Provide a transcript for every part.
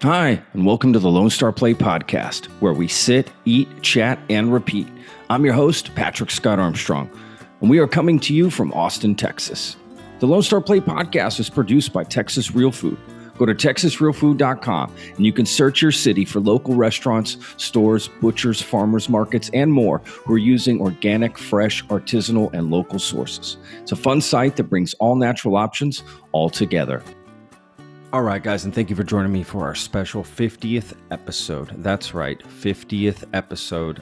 Hi, and welcome to the Lone Star Play Podcast, where we sit, eat, chat, and repeat. I'm your host, Patrick Scott Armstrong, and we are coming to you from Austin, Texas. The Lone Star Play Podcast is produced by Texas Real Food. Go to texasrealfood.com, and you can search your city for local restaurants, stores, butchers, farmers markets, and more who are using organic, fresh, artisanal, and local sources. It's a fun site that brings all natural options all together. All right, guys, and thank you for joining me for our special 50th episode. That's right, 50th episode.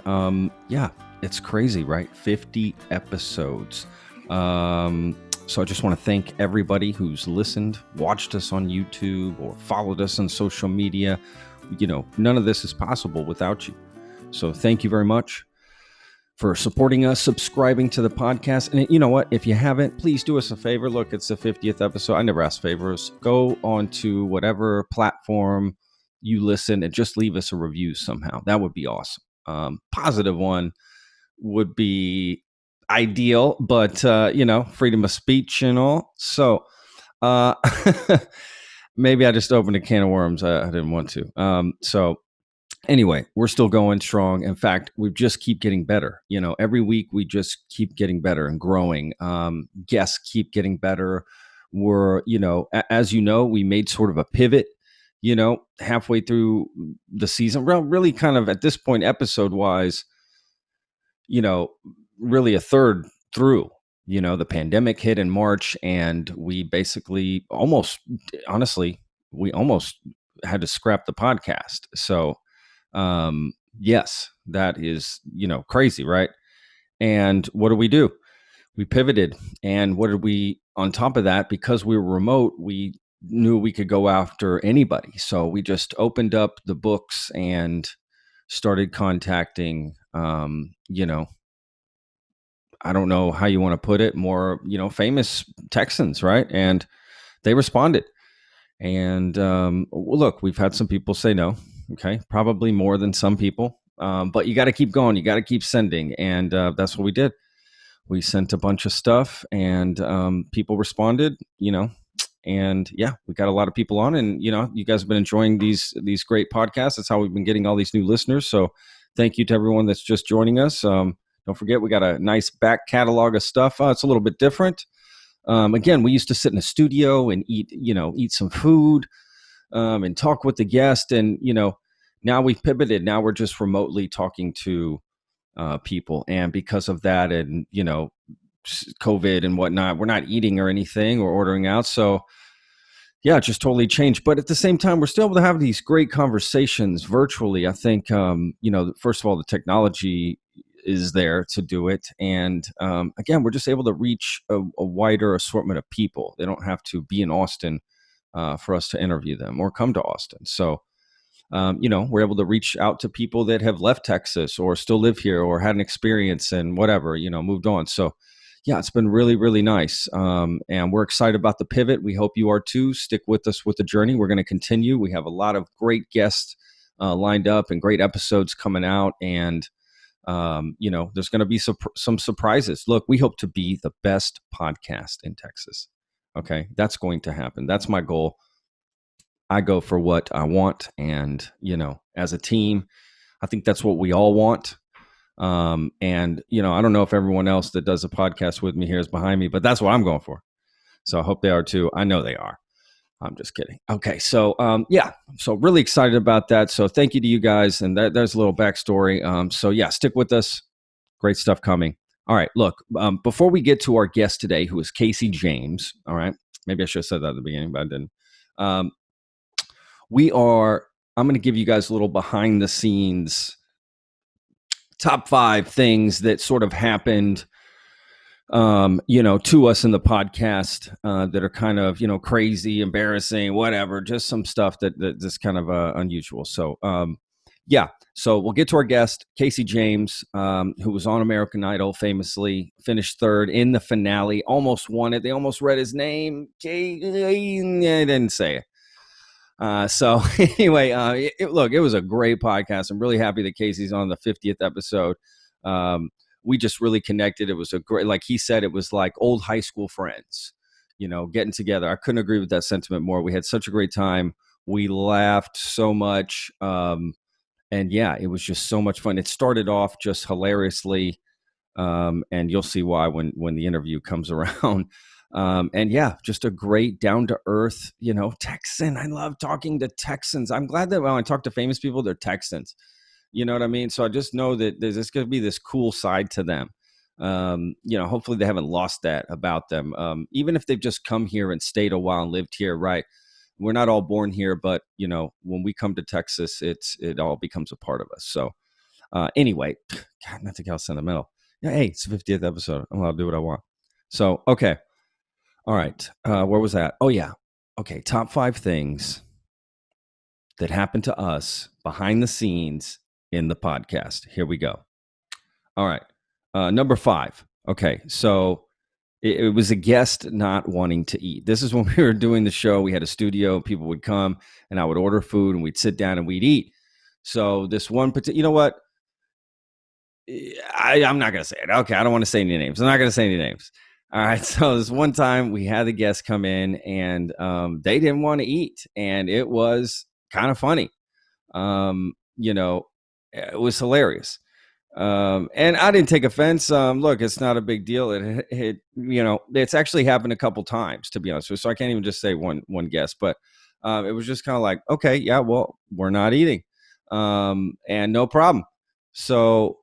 Yeah, it's crazy, right? 50 episodes. So I just want to thank everybody who's listened, watched us on YouTube, or followed us on social media. You know, none of this is possible without you. So thank you very much for supporting us, subscribing to the podcast. And you know what? If you haven't, please do us a favor. Look, it's the 50th episode. I never ask favors. Go on to whatever platform you listen and just leave us a review somehow. That would be awesome. Positive one would be ideal, but, freedom of speech and all. So maybe I just opened a can of worms. I didn't want to. Anyway, we're still going strong. In fact, we just keep getting better. You know, every week we just keep getting better and growing. Guests keep getting better. We're, as you know, we made sort of a pivot, halfway through the season. Well, really kind of at this point, episode wise, really a third through. The pandemic hit in March, and we basically almost had to scrap the podcast. So, yes, that is, crazy, right? And what do? We pivoted. And what did we, on top of that, because we were remote, we knew we could go after anybody. So we just opened up the books and started contacting, I don't know how you want to put it, more, famous Texans, right? And they responded. And look, we've had some people say no. Okay, probably more than some people, but you got to keep going. You got to keep sending, and that's what we did. We sent a bunch of stuff, and people responded. And yeah, we got a lot of people on, and you guys have been enjoying these great podcasts. That's how we've been getting all these new listeners. So thank you to everyone that's just joining us. Don't forget, we got a nice back catalog of stuff. It's a little bit different. Again, we used to sit in a studio and eat some food. And talk with the guest. And, now we've pivoted. Now we're just remotely talking to people. And because of that and, COVID and whatnot, we're not eating or anything or ordering out. So, yeah, it just totally changed. But at the same time, we're still able to have these great conversations virtually. I think, first of all, the technology is there to do it. And again, we're just able to reach a wider assortment of people. They don't have to be in Austin for us to interview them or come to Austin. So, we're able to reach out to people that have left Texas or still live here or had an experience and whatever, moved on. So, yeah, it's been really, really nice. And we're excited about the pivot. We hope you are too. Stick with us with the journey. We're going to continue. We have a lot of great guests lined up and great episodes coming out. And, there's going to be some surprises. Look, we hope to be the best podcast in Texas. Okay, that's going to happen. That's my goal. I go for what I want. And, as a team, I think that's what we all want. And, I don't know if everyone else that does a podcast with me here is behind me, but that's what I'm going for. So I hope they are too. I know they are. I'm just kidding. Okay. So, so really excited about that. So thank you to you guys. And there's a little backstory. So yeah, stick with us. Great stuff coming. All right, look, before we get to our guest today, who is Casey James, all right, maybe I should have said that at the beginning, but I didn't. I'm going to give you guys a little behind the scenes, top 5 things that sort of happened, to us in the podcast that are kind of, crazy, embarrassing, whatever, just some stuff that's kind of unusual. So, so we'll get to our guest, Casey James, who was on American Idol, famously finished 3rd in the finale, almost won it. They almost read his name. They didn't say it. So anyway, it was a great podcast. I'm really happy that Casey's on the 50th episode. We just really connected. It was a great, like he said, it was like old high school friends, getting together. I couldn't agree with that sentiment more. We had such a great time We laughed so much. And yeah, it was just so much fun. It started off just hilariously, and you'll see why when the interview comes around. And yeah, just a great down to earth, Texan. I love talking to Texans. I'm glad that when I talk to famous people, they're Texans. You know what I mean? So I just know that there's going to be this cool side to them. Hopefully they haven't lost that about them. Even if they've just come here and stayed a while and lived here, right? We're not all born here, but when we come to Texas, it all becomes a part of us. So anyway, God, not to get all sentimental. Yeah, hey, it's the 50th episode. I'm allowed to do what I want. So okay, all right. Where was that? Oh yeah. Okay, top 5 things that happened to us behind the scenes in the podcast. Here we go. All right. Number 5. Okay. So it was a guest not wanting to eat. This is when we were doing the show. We had a studio. People would come and I would order food and we'd sit down and we'd eat. So this one particular, you know what? I'm not going to say it. Okay. I don't want to say any names. I'm not going to say any names. All right. So this one time we had the guests come in and they didn't want to eat. And it was kind of funny. It was hilarious. And I didn't take offense. Look, it's not a big deal. It's actually happened a couple times, to be honest with you. So I can't even just say one guest, but it was just kind of like, okay, yeah, well, we're not eating, and no problem. So,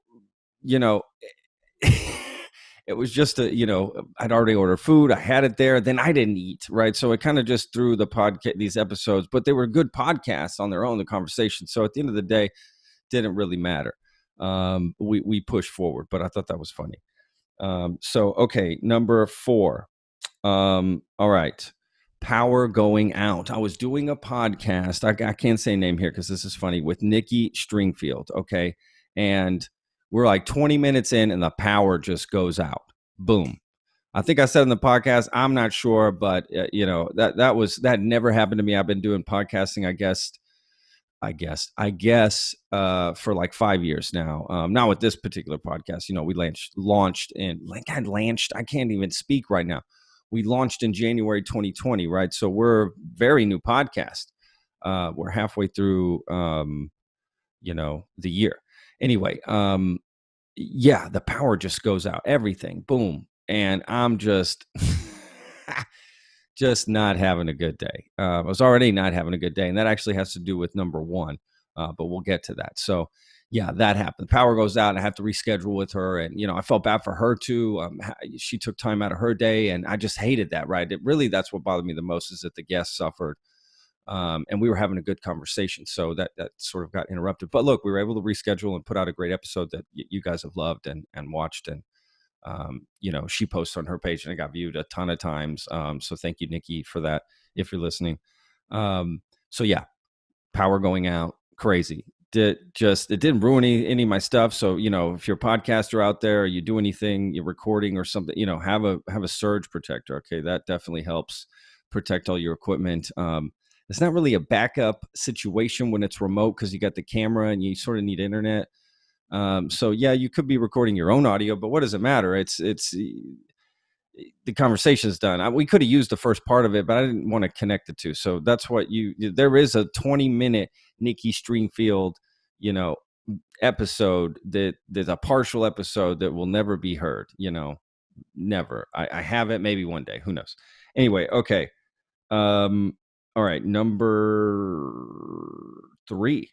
it was just I'd already ordered food. I had it there. Then I didn't eat, right? So it kind of just threw the podcast, these episodes, but they were good podcasts on their own, the conversation. So at the end of the day, didn't really matter. We pushed forward, but I thought that was funny. So, okay, number 4. All right. Power going out. I was doing a podcast. I can't say name here because this is funny, with Nikki Stringfield. Okay. And we're like 20 minutes in and the power just goes out. Boom. I think I said in the podcast, I'm not sure, but that never happened to me. I've been doing podcasting, I guess, for like 5 years now. Not with this particular podcast. We launched I can't even speak right now. We launched in January 2020, right? So we're a very new podcast. We're halfway through, the year. Anyway, yeah, the power just goes out, everything, boom. And I'm just, just not having a good day. I was already not having a good day. And that actually has to do with number 1. But we'll get to that. So yeah, that happened. Power goes out and I have to reschedule with her. And, I felt bad for her too. She took time out of her day and I just hated that, right? That's what bothered me the most, is that the guest suffered. And we were having a good conversation. So that sort of got interrupted. But look, we were able to reschedule and put out a great episode that you guys have loved and watched. And, she posts on her page and it got viewed a ton of times. So thank you, Nikki, for that, if you're listening. So yeah, power going out, crazy. It didn't ruin any of my stuff. So, if you're a podcaster out there, or you do anything, you're recording or something, have a surge protector. Okay. That definitely helps protect all your equipment. It's not really a backup situation when it's remote, because you got the camera and you sort of need internet. So yeah, you could be recording your own audio, but what does it matter? It's the conversation's done. We could have used the first part of it, but I didn't want to connect the two. So that's what there is a 20-minute Nikki Stringfield, episode there's a partial episode that will never be heard, never. I have it, maybe one day, who knows? Anyway. Okay. All right. Number 3,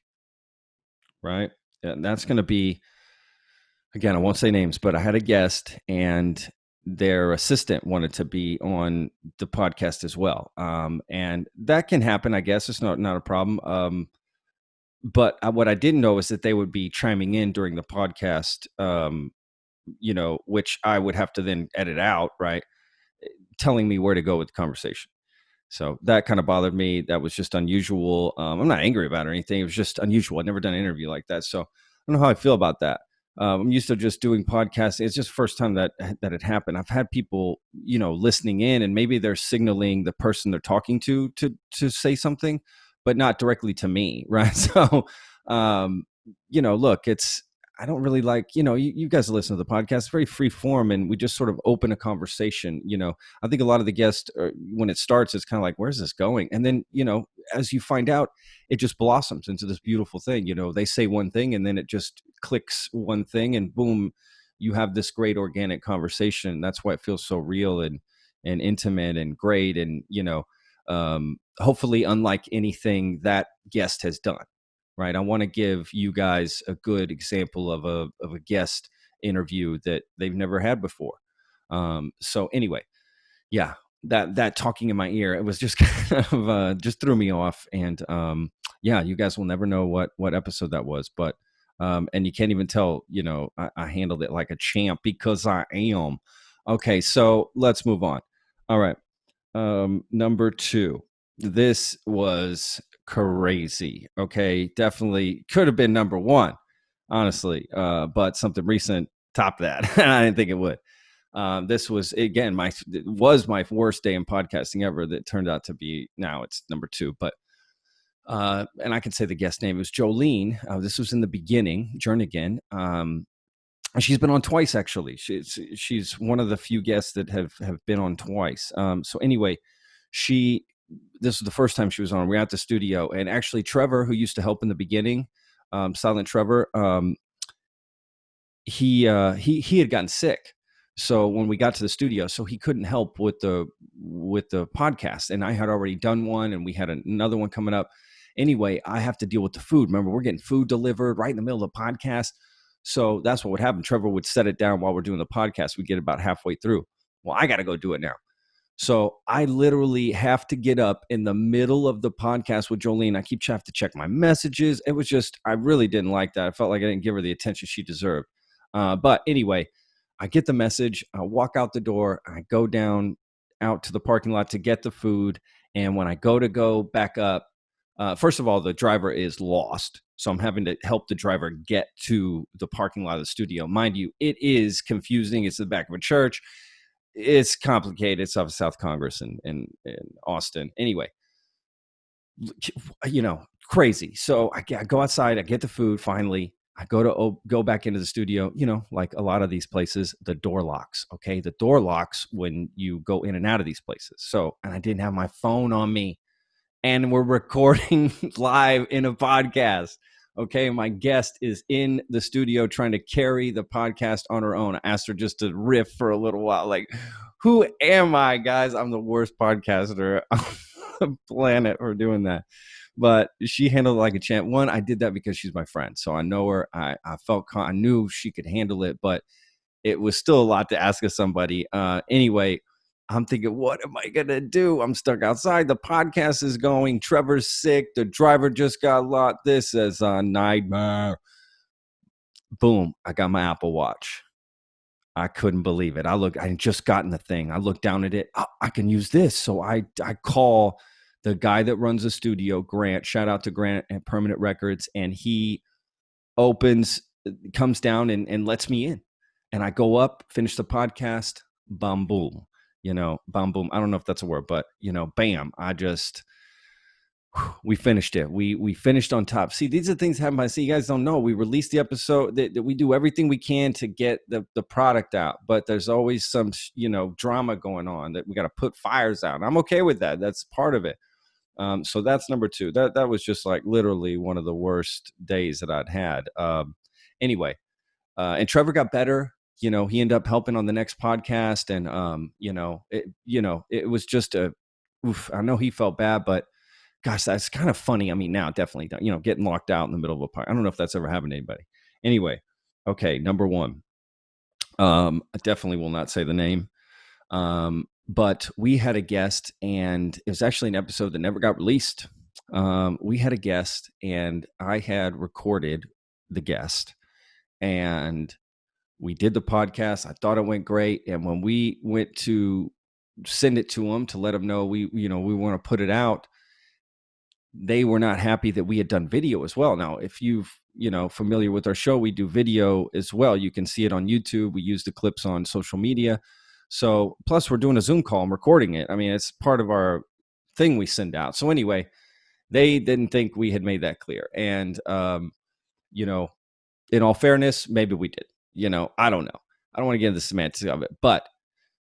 right? And that's going to be, again, I won't say names, but I had a guest and their assistant wanted to be on the podcast as well. And that can happen, I guess. It's not a problem. But what I didn't know is that they would be chiming in during the podcast, which I would have to then edit out, right? Telling me where to go with the conversation. So that kind of bothered me. That was just unusual. I'm not angry about it or anything. It was just unusual. I'd never done an interview like that. So I don't know how I feel about that. I'm used to just doing podcasts. It's just the first time that it happened. I've had people, listening in, and maybe they're signaling the person they're talking to say something, but not directly to me, right? So, look, I don't really like, you guys listen to the podcast, it's very free form, and we just sort of open a conversation. I think a lot of the guests, when it starts, it's kind of like, where's this going? And then, as you find out, it just blossoms into this beautiful thing. They say one thing and then it just clicks one thing and boom, you have this great organic conversation. That's why it feels so real and intimate and great. And, hopefully unlike anything that guest has done, right? I want to give you guys a good example of a guest interview that they've never had before. So anyway, yeah, that talking in my ear, it was just kind of just threw me off. And yeah, you guys will never know what episode that was, but and you can't even tell, I handled it like a champ because I am. Okay, so let's move on. All right. Number 2. This was crazy. Okay, definitely could have been number 1, honestly. But something recent topped that. I didn't think it would. This was again it was my worst day in podcasting ever. That turned out to be, now it's number 2. But and I can say the guest name was Jolene. This was in the beginning, Jernigan. She's been on twice, actually. She's one of the few guests that have been on twice. So anyway, this was the first time she was on. We were at the studio, and actually Trevor, who used to help in the beginning, Silent Trevor, he had gotten sick. So when we got to the studio, so he couldn't help with the podcast, and I had already done one, and we had another one coming up. Anyway, I have to deal with the food. Remember, we're getting food delivered right in the middle of the podcast. So that's what would happen. Trevor would set it down while we're doing the podcast. We get about halfway through. Well, I got to go do it now. So I literally have to get up in the middle of the podcast with Jolene. I have to check my messages. It was just, I really didn't like that. I felt like I didn't give her the attention she deserved. But anyway, I get the message. I walk out the door. I go down out to the parking lot to get the food. And when I go back up, first of all, the driver is lost. So I'm having to help the driver get to the parking lot of the studio. Mind you, it is confusing. It's the back of a church. It's complicated. It's off of South Congress in Austin. Anyway, crazy. So I go outside. I get the food. Finally, I go back into the studio. Like a lot of these places, the door locks. Okay, the door locks when you go in and out of these places. So, and I didn't have my phone on me. And we're recording live in a podcast. Okay, my guest is in the studio trying to carry the podcast on her own. I asked her just to riff for a little while. Like, who am I, guys? I'm the worst podcaster on the planet for doing that. But she handled it like a champ. One, I did that because she's my friend. So I know her. I knew she could handle it, but it was still a lot to ask of somebody. Anyway, I'm thinking, what am I going to do? I'm stuck outside. The podcast is going. Trevor's sick. The driver just got locked. This is a nightmare. Boom. I got my Apple Watch. I couldn't believe it. I had just gotten the thing. I looked down at it. I can use this. So I call the guy that runs the studio, Grant. Shout out to Grant at Permanent Records. And he comes down and lets me in. And I go up, finish the podcast. Bam, boom. Bam, boom. I don't know if that's a word, but, bam. We finished it. We finished on top. See, these are things that happen. See, you guys don't know. We released the episode that we do everything we can to get the product out, but there's always some, drama going on that we got to put fires out. And I'm okay with that. That's part of it. So that's number 2. That was just like literally one of the worst days that I'd had. Anyway, and Trevor got better. He ended up helping on the next podcast, and it was just I know he felt bad, but gosh, that's kind of funny. I mean, now definitely, getting locked out in the middle of a park. I don't know if that's ever happened to anybody. Anyway, okay, number 1. I definitely will not say the name. But we had a guest, and it was actually an episode that never got released. We had a guest, and I had recorded the guest, and we did the podcast. I thought it went great. And when we went to send it to them to let them know we want to put it out, they were not happy that we had done video as well. Now, if you've, familiar with our show, we do video as well. You can see it on YouTube. We use the clips on social media. So plus we're doing a Zoom call and recording it. I mean, it's part of our thing we send out. So anyway, they didn't think we had made that clear. And, in all fairness, maybe we did. I don't know. I don't want to get into the semantics of it, but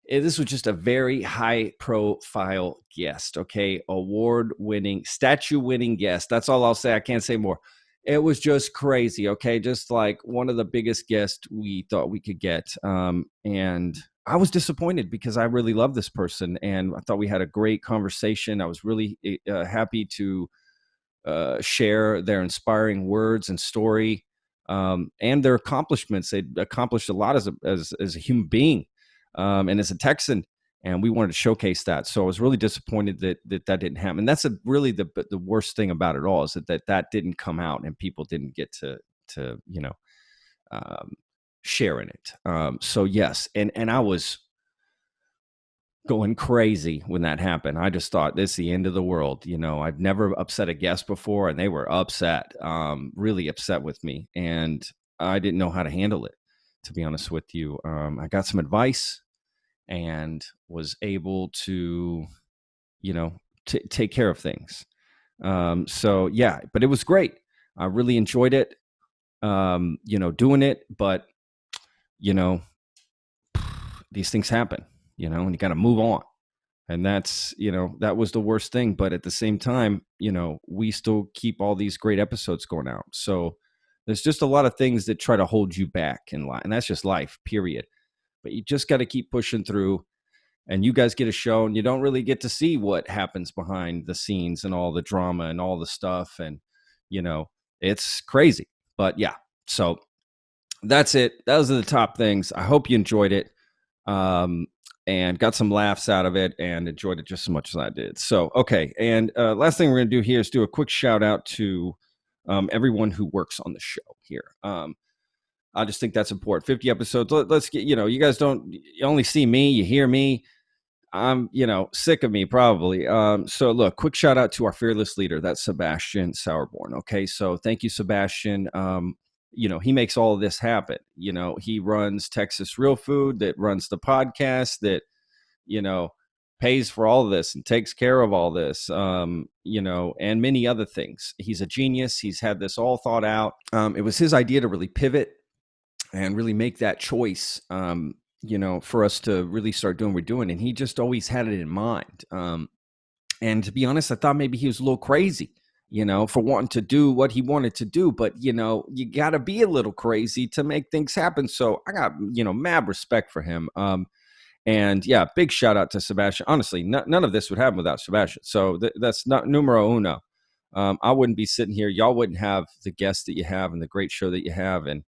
This was just a very high profile guest. Okay. Award winning, statue winning guest. That's all I'll say. I can't say more. It was just crazy. Okay. Just like one of the biggest guests we thought we could get. And I was disappointed because I really love this person and I thought we had a great conversation. I was really happy to share their inspiring words and story, and their accomplishments. They accomplished a lot as a human being, and as a Texan, and we wanted to showcase that. So I was really disappointed that didn't happen. That's really the worst thing about it all is that didn't come out and people didn't get to um, share in it. So yes, and I was going crazy when that happened. I just thought this is the end of the world. I've never upset a guest before and they were upset, really upset with me. And I didn't know how to handle it, to be honest with you. I got some advice and was able to, take care of things. So yeah, but it was great. I really enjoyed it, doing it, but, you know, these things happen, and you got to move on. And that was the worst thing. But at the same time, we still keep all these great episodes going out. So there's just a lot of things that try to hold you back in life. And that's just life, period. But you just got to keep pushing through. And you guys get a show and you don't really get to see what happens behind the scenes and all the drama and all the stuff. And, it's crazy. But yeah, so that's it. Those are the top things. I hope you enjoyed it. And got some laughs out of it and enjoyed it just as much as I did. So, okay. And last thing we're going to do here is do a quick shout out to everyone who works on the show here. I just think that's important. 50 episodes. Let's get, you guys you only see me, you hear me. I'm, sick of me probably. So look, quick shout out to our fearless leader. That's Sebastian Sauerborn. Okay. So thank you, Sebastian. He makes all of this happen. He runs Texas Real Food, that runs the podcast, that, pays for all of this and takes care of all this, and many other things. He's a genius. He's had this all thought out. It was his idea to really pivot and really make that choice, for us to really start doing what we're doing. And he just always had it in mind. And to be honest, I thought maybe he was a little crazy, for wanting to do what he wanted to do. But, you got to be a little crazy to make things happen. So I got, mad respect for him. And yeah, big shout out to Sebastian. Honestly, none of this would happen without Sebastian. So that's not numero uno. I wouldn't be sitting here. Y'all wouldn't have the guests that you have and the great show that you have. And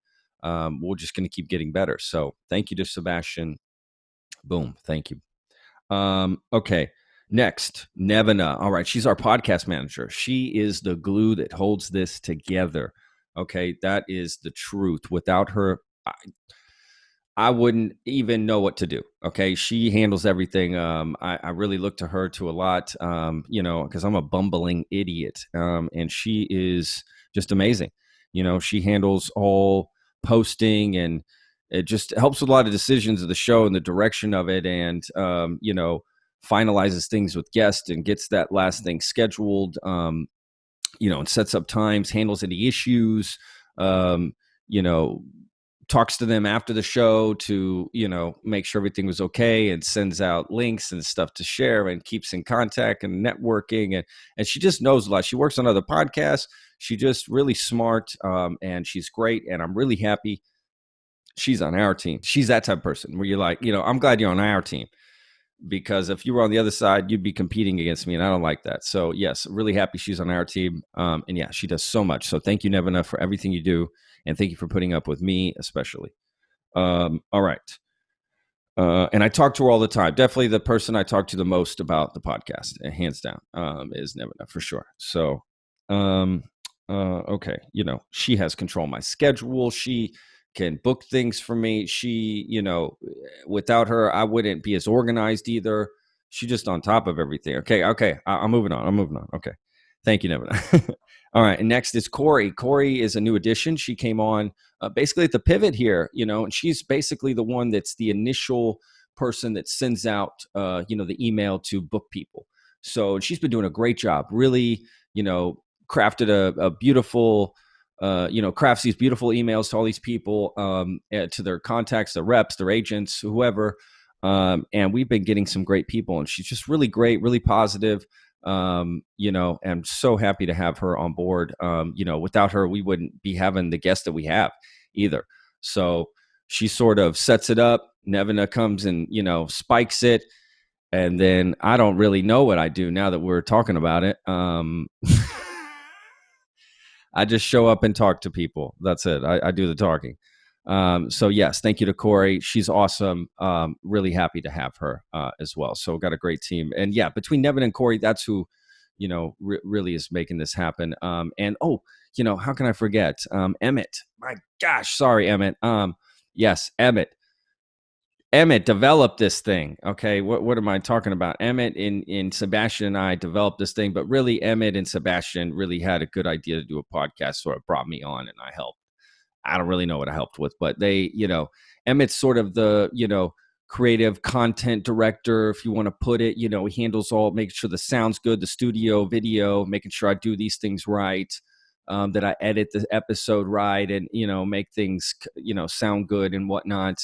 we're just going to keep getting better. So thank you to Sebastian. Boom. Thank you. Okay. Next, Nevena. All right. She's our podcast manager. She is the glue that holds this together. Okay. That is the truth. Without her, I wouldn't even know what to do. Okay. She handles everything. I really look to her to a lot, because I'm a bumbling idiot. And she is just amazing. She handles all posting, and it just helps with a lot of decisions of the show and the direction of it. And, finalizes things with guests and gets that last thing scheduled, and sets up times, handles any issues, talks to them after the show to, make sure everything was okay, and sends out links and stuff to share and keeps in contact and networking. And she just knows a lot. She works on other podcasts. She's just really smart, and she's great. And I'm really happy she's on our team. She's that type of person where you're like, I'm glad you're on our team, because if you were on the other side, you'd be competing against me. And I don't like that. So yes, really happy she's on our team. And yeah, she does so much. So thank you, Nevena, for everything you do. And thank you for putting up with me, especially. All right. And I talk to her all the time. Definitely the person I talk to the most about the podcast, hands down, is Nevena, for sure. So, okay. She has control of my schedule. She can book things for me. She, without her, I wouldn't be as organized either. She's just on top of everything. Okay. I'm moving on. Okay. Thank you, Nevin. All right. And next is Corey. Corey is a new addition. She came on basically at the pivot here, and she's basically the one that's the initial person that sends out, the email to book people. So she's been doing a great job, really, crafted a beautiful, crafts these beautiful emails to all these people, to their contacts, their reps, their agents, whoever, And we've been getting some great people, and she's just really great, really positive. You know, and I'm so happy to have her on board. You know, without her, we wouldn't be having the guest that we have either. So she sort of sets it up. Nevina comes and, you know, spikes it. And then I don't really know what I do now that we're talking about it. I just show up and talk to people. That's it. I do the talking. So yes, thank you to Corey. She's awesome. Really happy to have her as well. So we've got a great team. And yeah, between Nevin and Corey, that's who, you know, really is making this happen. And oh, you know, how can I forget? Emmett. My gosh, sorry, Emmett. Yes, Emmett. Emmett developed this thing. Okay, what am I talking about? Emmett and Sebastian and I developed this thing, but really Emmett and Sebastian really had a good idea to do a podcast, so it brought me on and I helped. I don't really know what I helped with, but they, you know, Emmett's sort of the, you know, creative content director, if you want to put it. You know, he handles all, making sure the sound's good, the studio, video, making sure I do these things right, that I edit the episode right, and, you know, make things, you know, sound good and whatnot.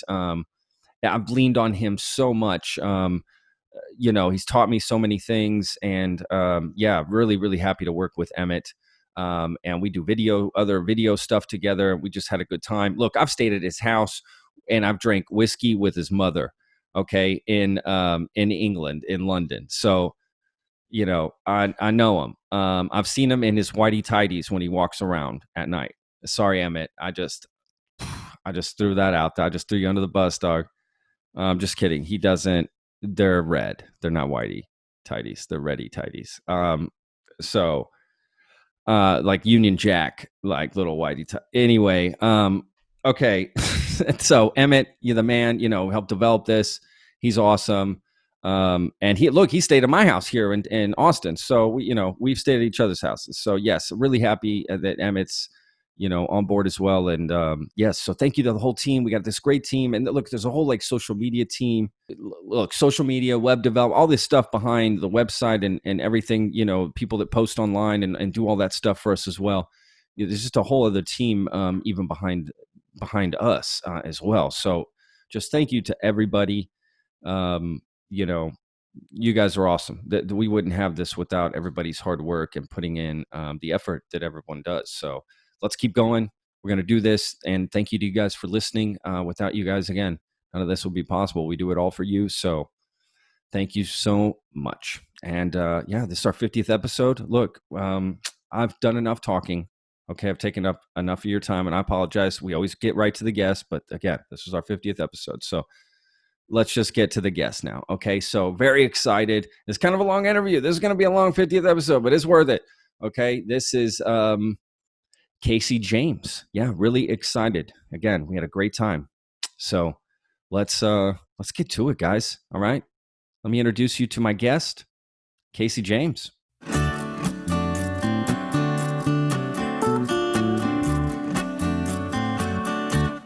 I've leaned on him so much. You know, he's taught me so many things, and yeah, really, really happy to work with Emmett. And we do other video stuff together. We just had a good time. Look, I've stayed at his house and I've drank whiskey with his mother. Okay. In England, in London. So, you know, I know him. I've seen him in his whitey tighties when he walks around at night. Sorry, Emmett. I just threw that out there. I just threw you under the bus, dog. I'm just kidding. He doesn't. They're red. They're not whitey tighties. They're reddy tighties. So like Union Jack, like little whitey. Anyway, okay. So Emmett, you're the man. You know, helped develop this. He's awesome. And he stayed at my house here in Austin. So we, you know, we've stayed at each other's houses. So yes, really happy that Emmett's, you know, on board as well. And yes, so thank you to the whole team. We got this great team. And look, there's a whole like social media team. Look, social media, web development, all this stuff behind the website and everything, you know, people that post online and do all that stuff for us as well. You know, there's just a whole other team even behind us as well. So just thank you to everybody. You know, you guys are awesome. That we wouldn't have this without everybody's hard work and putting in the effort that everyone does. So let's keep going. We're going to do this. And thank you to you guys for listening. Without you guys, again, none of this would be possible. We do it all for you. So thank you so much. And yeah, this is our 50th episode. Look, I've done enough talking. Okay, I've taken up enough of your time, and I apologize. We always get right to the guest. But again, this is our 50th episode. So let's just get to the guest now. Okay, so very excited. It's kind of a long interview. This is going to be a long 50th episode, but it's worth it. Okay, this is Casey James. Yeah, really excited. Again, we had a great time. So let's get to it, guys. All right. Let me introduce you to my guest, Casey James.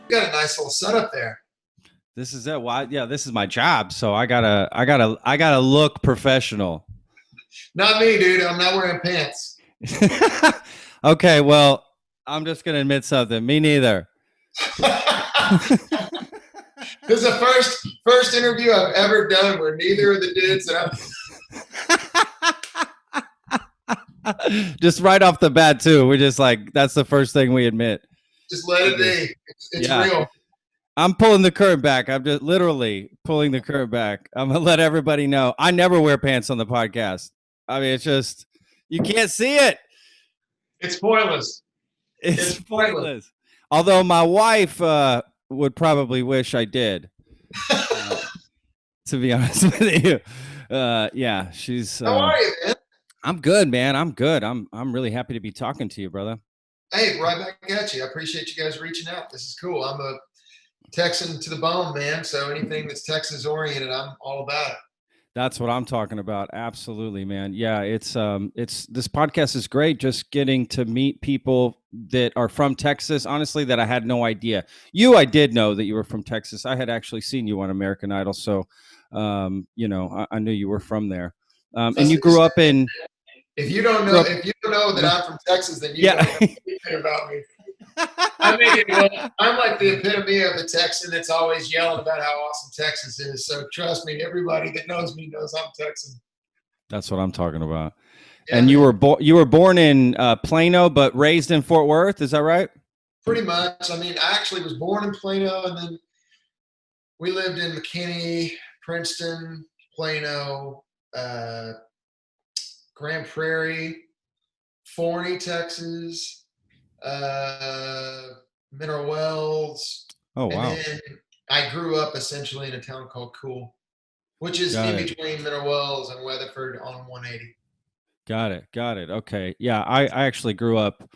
You got a nice little setup there. This is it. Why? Yeah, this is my job, so I gotta look professional. Not me, dude. I'm not wearing pants. Okay, well, I'm just gonna admit something. Me neither. This is the first interview I've ever done where neither of the dudes that I'm just right off the bat too. We're just like, that's the first thing we admit. Just let it be. It's real. I'm pulling the curtain back. I'm just literally pulling the curtain back. I'm gonna let everybody know I never wear pants on the podcast. I mean, it's just, you can't see it. It's pointless. It's pointless. Although my wife would probably wish I did. To be honest with you, yeah, she's. How are you, man? I'm good, man. I'm good. I'm really happy to be talking to you, brother. Hey, right back at you. I appreciate you guys reaching out. This is cool. I'm a Texan to the bone, man. So anything that's Texas oriented, I'm all about it. That's what I'm talking about. Absolutely, man. Yeah, it's this podcast is great. Just getting to meet people that are from Texas. Honestly, that I had no idea. I did know that you were from Texas. I had actually seen you on American Idol, so you know, I knew you were from there. And you grew up in. If you don't know that I'm from Texas, then you don't know anything about me. I mean, well, I'm like the epitome of the Texan that's always yelling about how awesome Texas is. So trust me, everybody that knows me knows I'm Texan. That's what I'm talking about. Yeah, And man. you were born in Plano, but raised in Fort Worth. Is that right? Pretty much. I mean, I actually was born in Plano, and then we lived in McKinney, Princeton, Plano, uh, Grand Prairie, Forney, Texas, uh, Mineral Wells, Oh and wow, then I grew up essentially in a town called Cool, which is got in it, between Mineral Wells and Weatherford on 180. got it. Okay, yeah, I actually grew up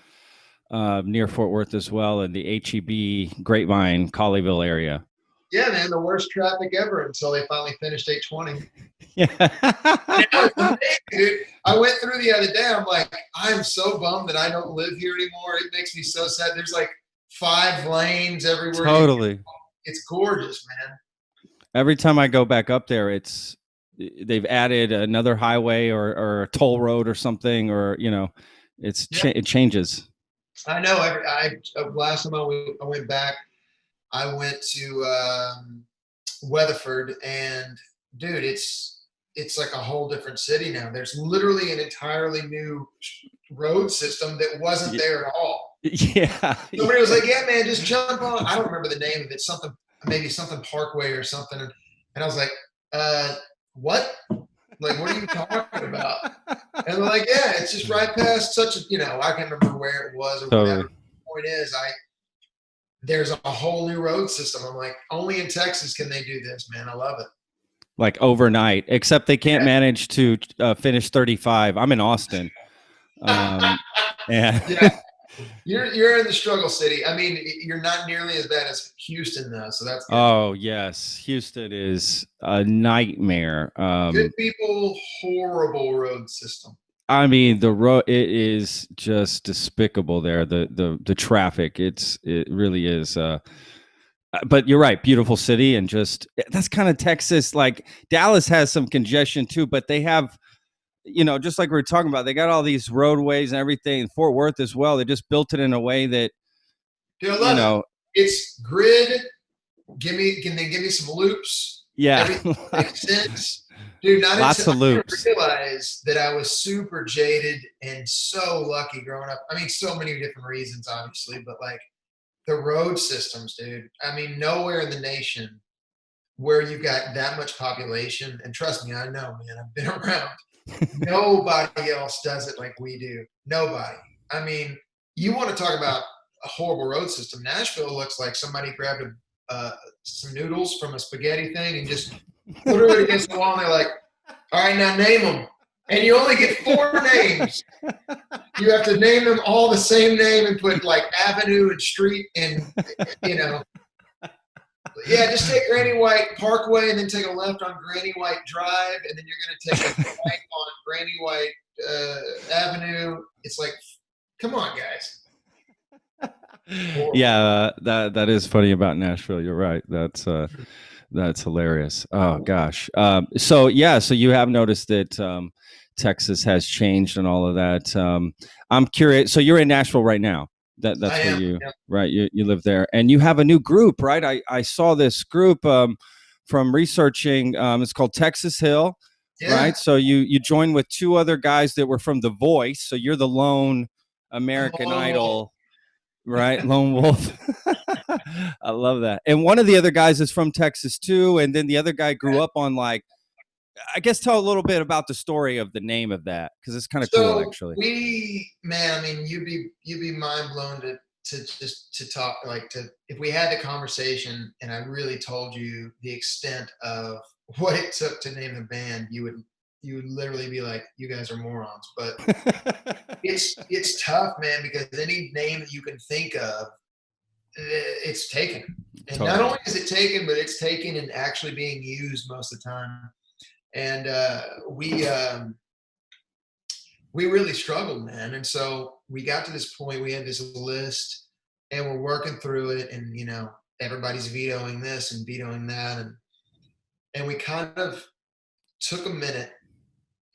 near Fort Worth as well in the HEB Grapevine Colleyville area. Yeah, man, the worst traffic ever until they finally finished 820. Now it's Yeah, amazing, dude. I went through the other day. I'm like, I'm so bummed that I don't live here anymore. It makes me so sad. There's like 5 lanes everywhere. totally. It's gorgeous, man. Every time I go back up there, they've added another highway or a toll road or something, or Yeah, it changes. I know. Last time I went back, I went to Weatherford, and dude, it's like a whole different city now. There's literally an entirely new road system that wasn't Y- there at all. Yeah, Somebody was yeah, like, "Yeah, man, just jump on." I don't remember the name of it. Something, maybe something Parkway or something. And I was like, what? Like, what are you talking about?" And they're like, "Yeah, it's just right past such a, I can't remember where it was or whatever." totally. The point is, there's a whole new road system. I'm like, only in Texas can they do this, man. I love it. Like overnight, except they can't Yeah. manage to finish 35. I'm in Austin, and Yeah, you're in the struggle city. I mean, you're not nearly as bad as Houston though, so that's good. oh yes, Houston is a nightmare. Good people, horrible road system. I mean, the road, it is just despicable there. The traffic, it really is. But you're right, beautiful city, and just that's kind of Texas. Like Dallas has some congestion too, but they have, just like we were talking about, they got all these roadways and everything. Fort Worth as well. They just built it in a way that Dude, I you love it. know, It's grid. Can they give me some loops? yeah, Everything makes sense. Dude, not lots until of I didn't loops. realize that I was super jaded and so lucky growing up. I mean, so many different reasons, obviously, but like the road systems, dude. I mean, nowhere in the nation where you got that much population, and trust me, I know, man, I've been around. Nobody else does it like we do. Nobody. I mean, you want to talk about a horrible road system. Nashville looks like somebody grabbed some noodles from a spaghetti thing and just threw it against the wall. And they're like, "All right, now name them." And you only get 4 names. You have to name them all the same name and put like avenue and street and you know. Yeah, just take Granny White Parkway and then take a left on Granny White Drive, and then you're going to take a right on Granny White Avenue. It's like, come on, guys. Horrible. Yeah, that is funny about Nashville. You're right. That's hilarious. Oh gosh. So yeah, so you have noticed that Texas has changed and all of that. I'm curious. So you're in Nashville right now. I That's where am. you Yeah. right. You live there, and you have a new group, right? I saw this group from researching. It's called Texas Hill, Yeah. right? So you joined with two other guys that were from The Voice. So you're the lone I'm American a lone wolf. Idol, right? Lone wolf. I love that. And one of the other guys is from Texas too. And then the other guy grew up on like, I guess tell a little bit about the story of the name of that because it's kind of cool So actually. man, I mean, you'd be mind blown to just to talk like to if we had the conversation and I really told you the extent of what it took to name the band, you would literally be like, you guys are morons. But it's tough, man, because any name that you can think of, it's taken. And not Totally. only is it taken, but it's taken and actually being used most of the time. And we really struggled, man. And so we got to this point. We had this list, and we're working through it. And everybody's vetoing this and vetoing that, and we kind of took a minute,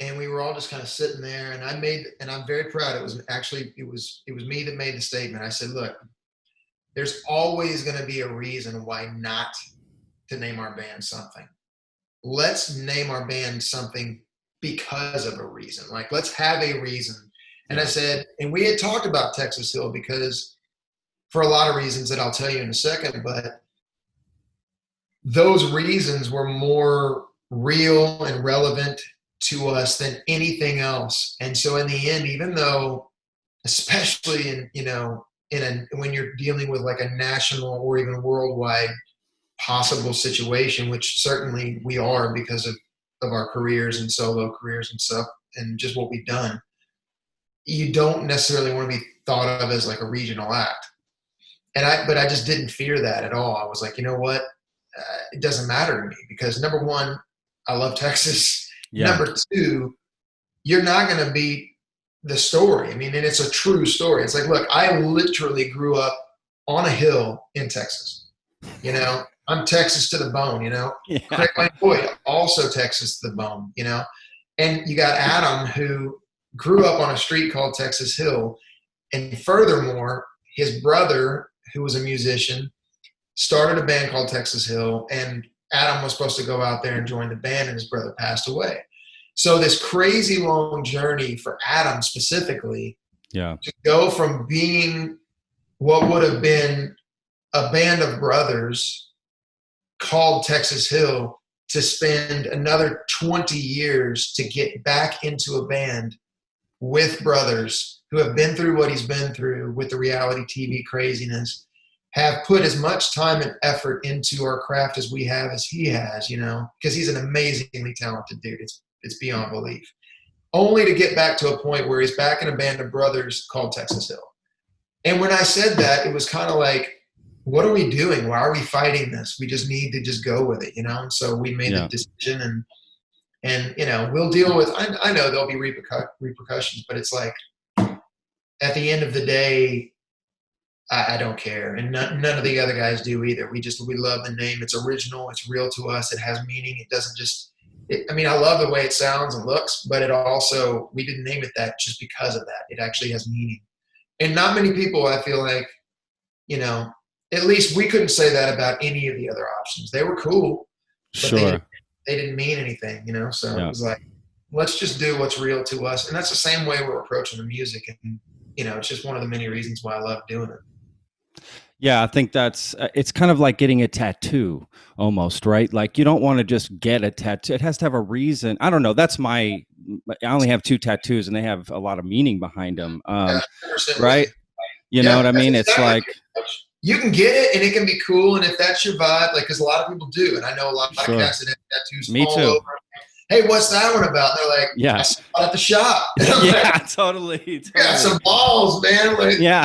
and we were all just kind of sitting there. And I'm very proud. It was me that made the statement. I said, "Look." there's always going to be a reason why not to name our band something. Let's name our band something because of a reason. Like, let's have a reason. And I Yeah. said, and we had talked about Texas Hill because for a lot of reasons that I'll tell you in a second, but those reasons were more real and relevant to us than anything else. And so in the end, even though, especially in, when you're dealing with like a national or even worldwide possible situation, which certainly we are because of our careers and solo careers and stuff and just what we've done, you don't necessarily want to be thought of as like a regional act. But I just didn't fear that at all. I was like, you know what? It doesn't matter to me because number one, I love Texas. Yeah. Number two, you're not going to beat the story. I mean, and it's a true story. It's like, look, I literally grew up on a hill in Texas. I'm Texas to the bone, Yeah. Craig Wayne Boyd, also Texas to the bone. And you got Adam, who grew up on a street called Texas Hill. And furthermore, his brother, who was a musician, started a band called Texas Hill. And Adam was supposed to go out there and join the band, and his brother passed away. So this crazy long journey for Adam specifically Yeah. to go from being what would have been a band of brothers called Texas Hill to spend another 20 years to get back into a band with brothers who have been through what he's been through with the reality TV craziness, have put as much time and effort into our craft as we have as he has, because he's an amazingly talented dude. It's beyond belief. Only to get back to a point where he's back in a band of brothers called Texas Hill. And when I said that, it was kind of like, what are we doing? Why are we fighting this? We just need to just go with it, And so we made the decision, and we'll deal with. I know there'll be repercussions, but it's like at the end of the day, I don't care, and none of the other guys do either. We love the name. It's original. It's real to us. It has meaning. It doesn't just. I love the way it sounds and looks, but it also, we didn't name it that just because of that. It actually has meaning, and not many people, I feel like, at least we couldn't say that about any of the other options. They were cool, but Sure. they didn't mean anything, So Yeah. it was like, let's just do what's real to us. And that's the same way we're approaching the music. And, it's just one of the many reasons why I love doing it. Yeah, I think that's it's kind of like getting a tattoo almost, right? Like you don't want to just get a tattoo. It has to have a reason. I don't know. I only have 2 tattoos and they have a lot of meaning behind them. Yeah, 100% Right? You know what I mean? It's like, you can get it and it can be cool. And if that's your vibe, like, cause a lot of people do. And I know a lot of cats that have tattoos Me all too. over. Hey, what's that one about? And they're like, Yeah. I saw it at the shop. Yeah, totally. You got some balls, man. Like, yeah.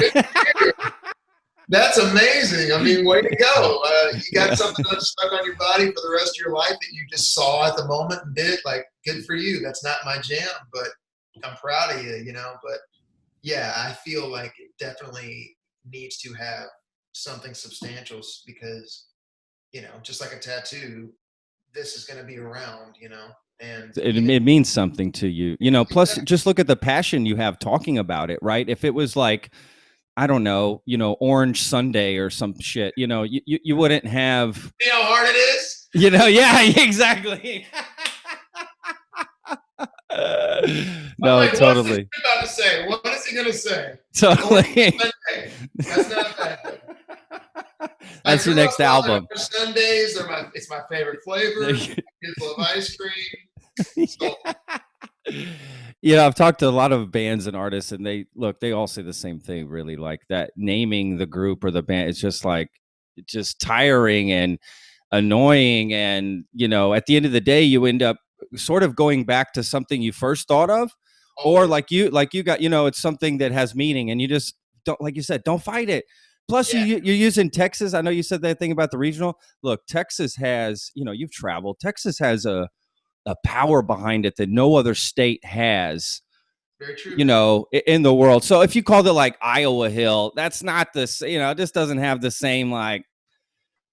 That's amazing. I mean, way to go. You got something that's stuck on your body for the rest of your life that you just saw at the moment and did it. Like, good for you. That's not my jam, but I'm proud of you, But yeah, I feel like it definitely needs to have something substantial because, just like a tattoo, this is going to be around, and it means something to you, plus just look at the passion you have talking about it, right? If it was like, I don't know, Orange Sunday or some shit, you wouldn't have. You know how hard it is? Yeah, exactly. No, like, totally. What's he about to say? What is he going to say? Totally. That's not bad. That's your next album. Sundays are it's my favorite flavor. Kids love ice cream. So, I've talked to a lot of bands and artists, and they all say the same thing, really, like that naming the group or the band is just tiring and annoying. And, at the end of the day, you end up sort of going back to something you first thought of, or like you got, it's something that has meaning, and you just don't, like you said, don't fight it. Plus, you're using Texas. I know you said that thing about the regional. Look, Texas has, you've traveled. Texas has a power behind it that no other state has. Very true. In the world. So if you called it like Iowa Hill, that's not this, it just doesn't have the same like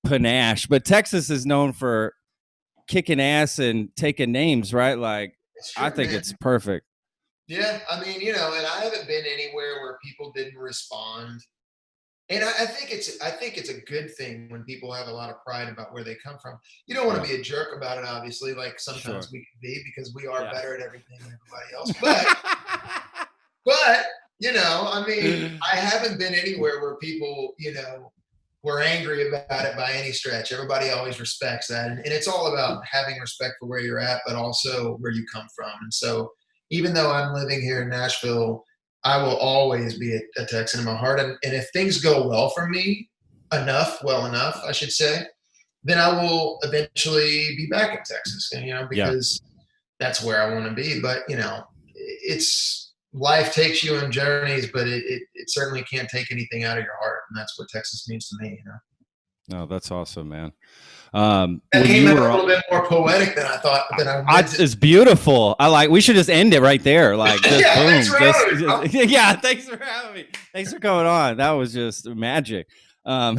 panache. But Texas is known for kicking ass and taking names, right? Like, true, I think man. it's perfect. Yeah, I mean, and I haven't been anywhere where people didn't respond And I think it's a good thing when people have a lot of pride about where they come from. You don't want Yeah, to be a jerk about it, obviously, like sometimes sure. we can be because we are Yeah. better at everything than everybody else. But I mean, I haven't been anywhere where people, were angry about it by any stretch. Everybody always respects that. And it's all about having respect for where you're at, but also where you come from. And so even though I'm living here in Nashville, I will always be a Texan in my heart. And if things go well for me, well enough, I should say, then I will eventually be back in Texas, Yeah. because that's where I want to be. But it's life takes you on journeys, but it certainly can't take anything out of your heart, and that's what Texas means to me. No, that's awesome, man. That When came you out a were, little bit more poetic than I thought than I meant it. it's beautiful. We should just end it right there. Like just Yeah, thanks boom. for having me, bro. Yeah. Thanks for having me. Thanks for coming on. That was just magic. Um,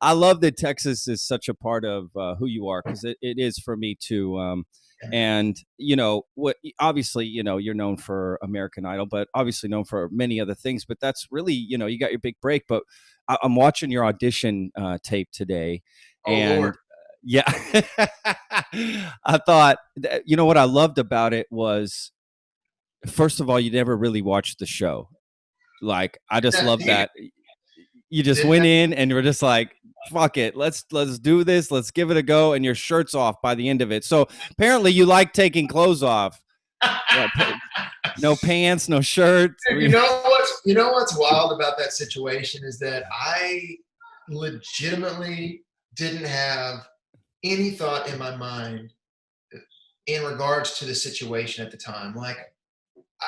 I love that Texas is such a part of who you are because it is for me too. Yeah, man. And what obviously you're known for American Idol, but obviously known for many other things. But that's really you got your big break. But I'm watching your audition tape today, Oh Lord. and yeah, I thought what I loved about it was first of all you never really watched the show. Like I just love You that you just didn't went in and you were just like, fuck it, let's do this, let's give it a go, and your shirt's off by the end of it. So apparently you like taking clothes off. What, no pants, no shirt. Dude, you know what's wild about that situation is that I legitimately didn't have any thought in my mind in regards to the situation at the time. Like, I,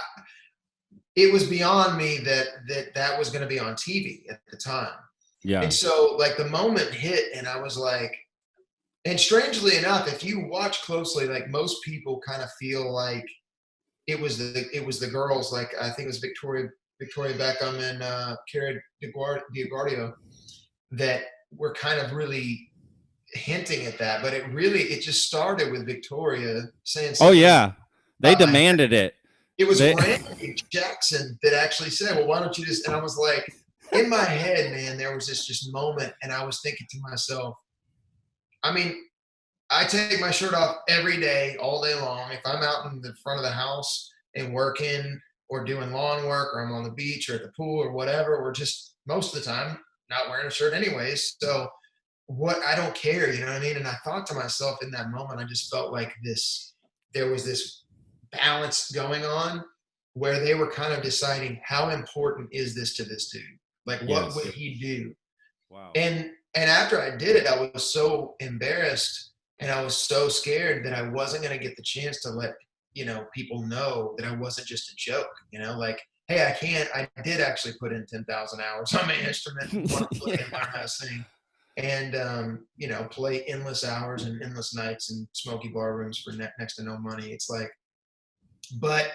it was beyond me that was going to be on TV at the time. And Yeah. so, like, the moment hit, and I was like, and strangely enough, if you watch closely, like most people kind of feel like it was the girls, like I think it was Victoria Beckham and Cara DiGuardia that were kind of really hinting at that, but it just started with Victoria saying Oh something yeah, they about my hair. demanded it. It was They Randy Jackson that actually said, "Well, why don't you just?" And I was like, in my head, man, there was this just moment, and I was thinking to myself, I mean, I take my shirt off every day, all day long. If I'm out in the front of the house and working or doing lawn work, or I'm on the beach or at the pool or whatever, or just most of the time not wearing a shirt anyways. So what, I don't care, you know what I mean? And I thought to myself in that moment, I just felt like there was this balance going on where they were kind of deciding how important is this to this dude? Like what would yes. he do? Wow. And after I did it, I was so embarrassed and I was so scared that I wasn't going to get the chance to let people know that I wasn't just a joke. Like, hey, I did actually put in 10,000 hours on my instrument and want to play and learn how to sing, and play endless hours and endless nights in smoky bar rooms for next to no money. It's like, but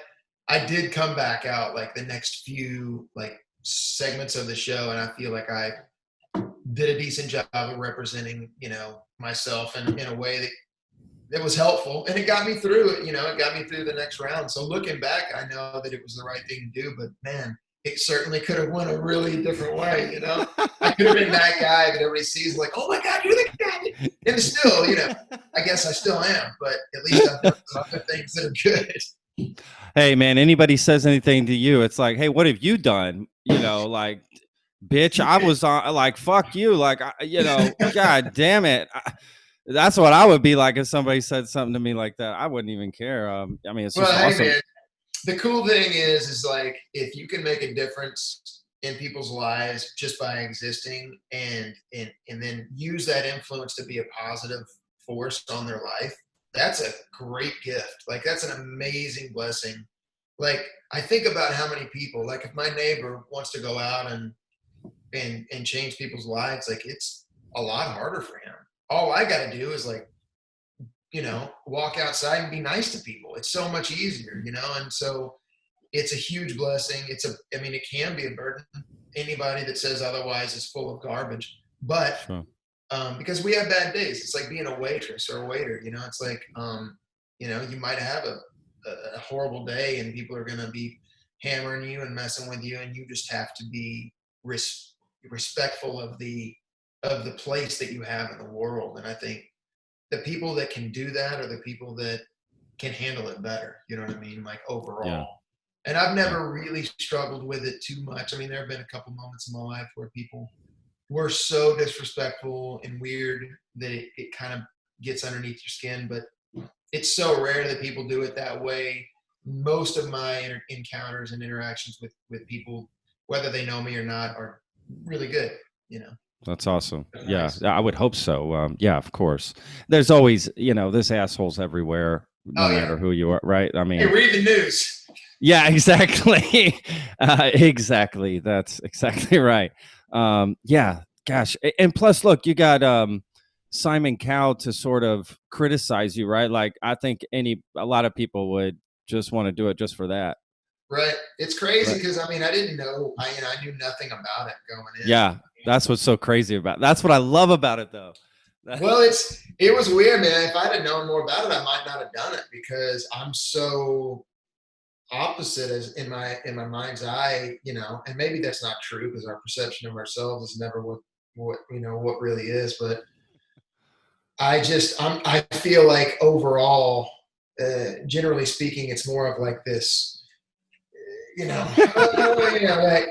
I did come back out like the next few like segments of the show, and I feel like I did a decent job of representing, myself in a way that was helpful, and it got me through it. It got me through the next round. So looking back, I know that it was the right thing to do. But man, it certainly could have went a really different way. I could have been that guy that everybody sees, like, oh my God, you're the guy. And still, I guess I still am. But at least I've done some other things that are good. Hey man, anybody says anything to you, it's like, hey, what have you done? Like, bitch, I was on, like, fuck you, like, god damn it. That's what I would be like if somebody said something to me like that. I wouldn't even care. I mean, it's just Well, hey awesome. man, the cool thing is like if you can make a difference in people's lives just by existing, and then use that influence to be a positive force on their life, that's a great gift. Like that's an amazing blessing. Like I think about how many people, like if my neighbor wants to go out and change people's lives, like it's a lot harder for him. All I got to do is like walk outside and be nice to people. It's so much easier, and so it's a huge blessing. I mean, it can be a burden. Anybody that says otherwise is full of garbage. But Sure. because we have bad days, it's like being a waitress or a waiter. It's like you might have a horrible day, and people are going to be hammering you and messing with you, and you just have to be respectful of the place that you have in the world. And I think the people that can do that are the people that can handle it better. You know what I mean? Like Yeah. overall. And I've Yeah. never really struggled with it too much. I mean, there have been a couple moments in my life where people were so disrespectful and weird that it kind of gets underneath your skin. But it's so rare that people do it that way. Most of my encounters and interactions with people, whether they know me or not, are really good. You know, That's awesome. they're Yeah, nice. I would hope so. Yeah, of course. There's always, there's assholes everywhere, no Oh yeah. matter who you are, right? I Hey, mean, read the news. yeah, exactly. Exactly. That's exactly right. Yeah, gosh. And plus, look, you got Simon Cowell to sort of criticize you, right? Like, I think a lot of people would just want to do it just for that. Right. It's crazy Right. because I mean I didn't know I knew nothing about it going in. Yeah, that's what's so crazy about it. That's what I love about it, though. Well, it was weird, man. If I'd have known more about it, I might not have done it because I'm so opposite as in my mind's eye, you know, and maybe that's not true because our perception of ourselves is never what you know what really is. But I feel like overall, generally speaking, it's more of like this you know, you know, like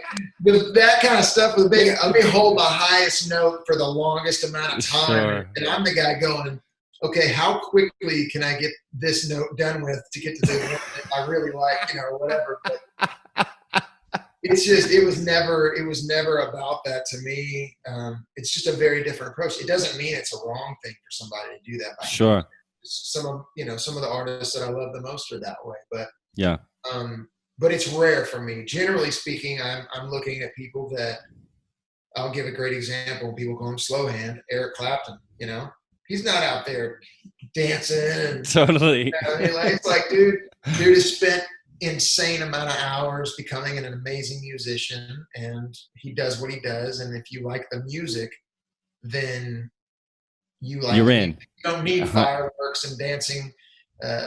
that kind of stuff was big. Let me hold the highest note for the longest amount of time, Sure. and I'm the guy going, okay, how quickly can I get this note done with to get to the one that I really like, you know, whatever. But it's just it was never about that to me. It's just a very different approach. It doesn't mean it's a wrong thing for somebody to do that by any Sure. means. Some of the artists that I love the most are that way, Yeah. um, but it's rare for me. Generally speaking, I'm looking at people that I'll give a great example. People call him slow hand, Eric Clapton. You know, he's not out there dancing and Totally. I mean, like, it's like, dude has spent insane amount of hours becoming an amazing musician, and he does what he does. And if you like the music, then you like You're the music. in. You don't need Uh-huh. fireworks and dancing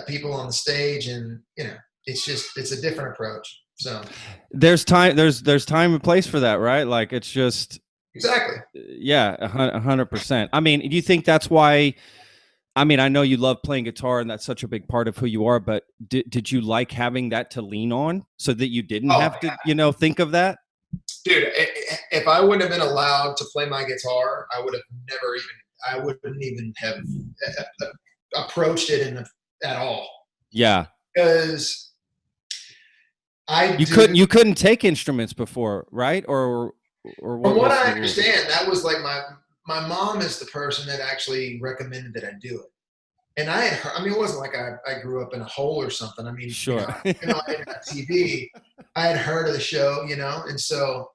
people on the stage, and you know, it's a different approach. So There's time. There's time and place for that, right? Like it's just exactly. yeah, 100%. I mean, do you think that's why? I mean, I know you love playing guitar, and that's such a big part of who you are. But did you like having that to lean on so that you didn't Oh have to, think of that? dude, if I wouldn't have been allowed to play my guitar, I wouldn't even have approached it at all Yeah, because I you do. couldn't take instruments before, right? Or From what what was I the rule? understand, that was like my mom is the person that actually recommended that I do it. And I had heard, I mean, it wasn't like I grew up in a hole or something. I mean, you know, Sure. even though I didn't have TV, I had heard of the show, you know, and so,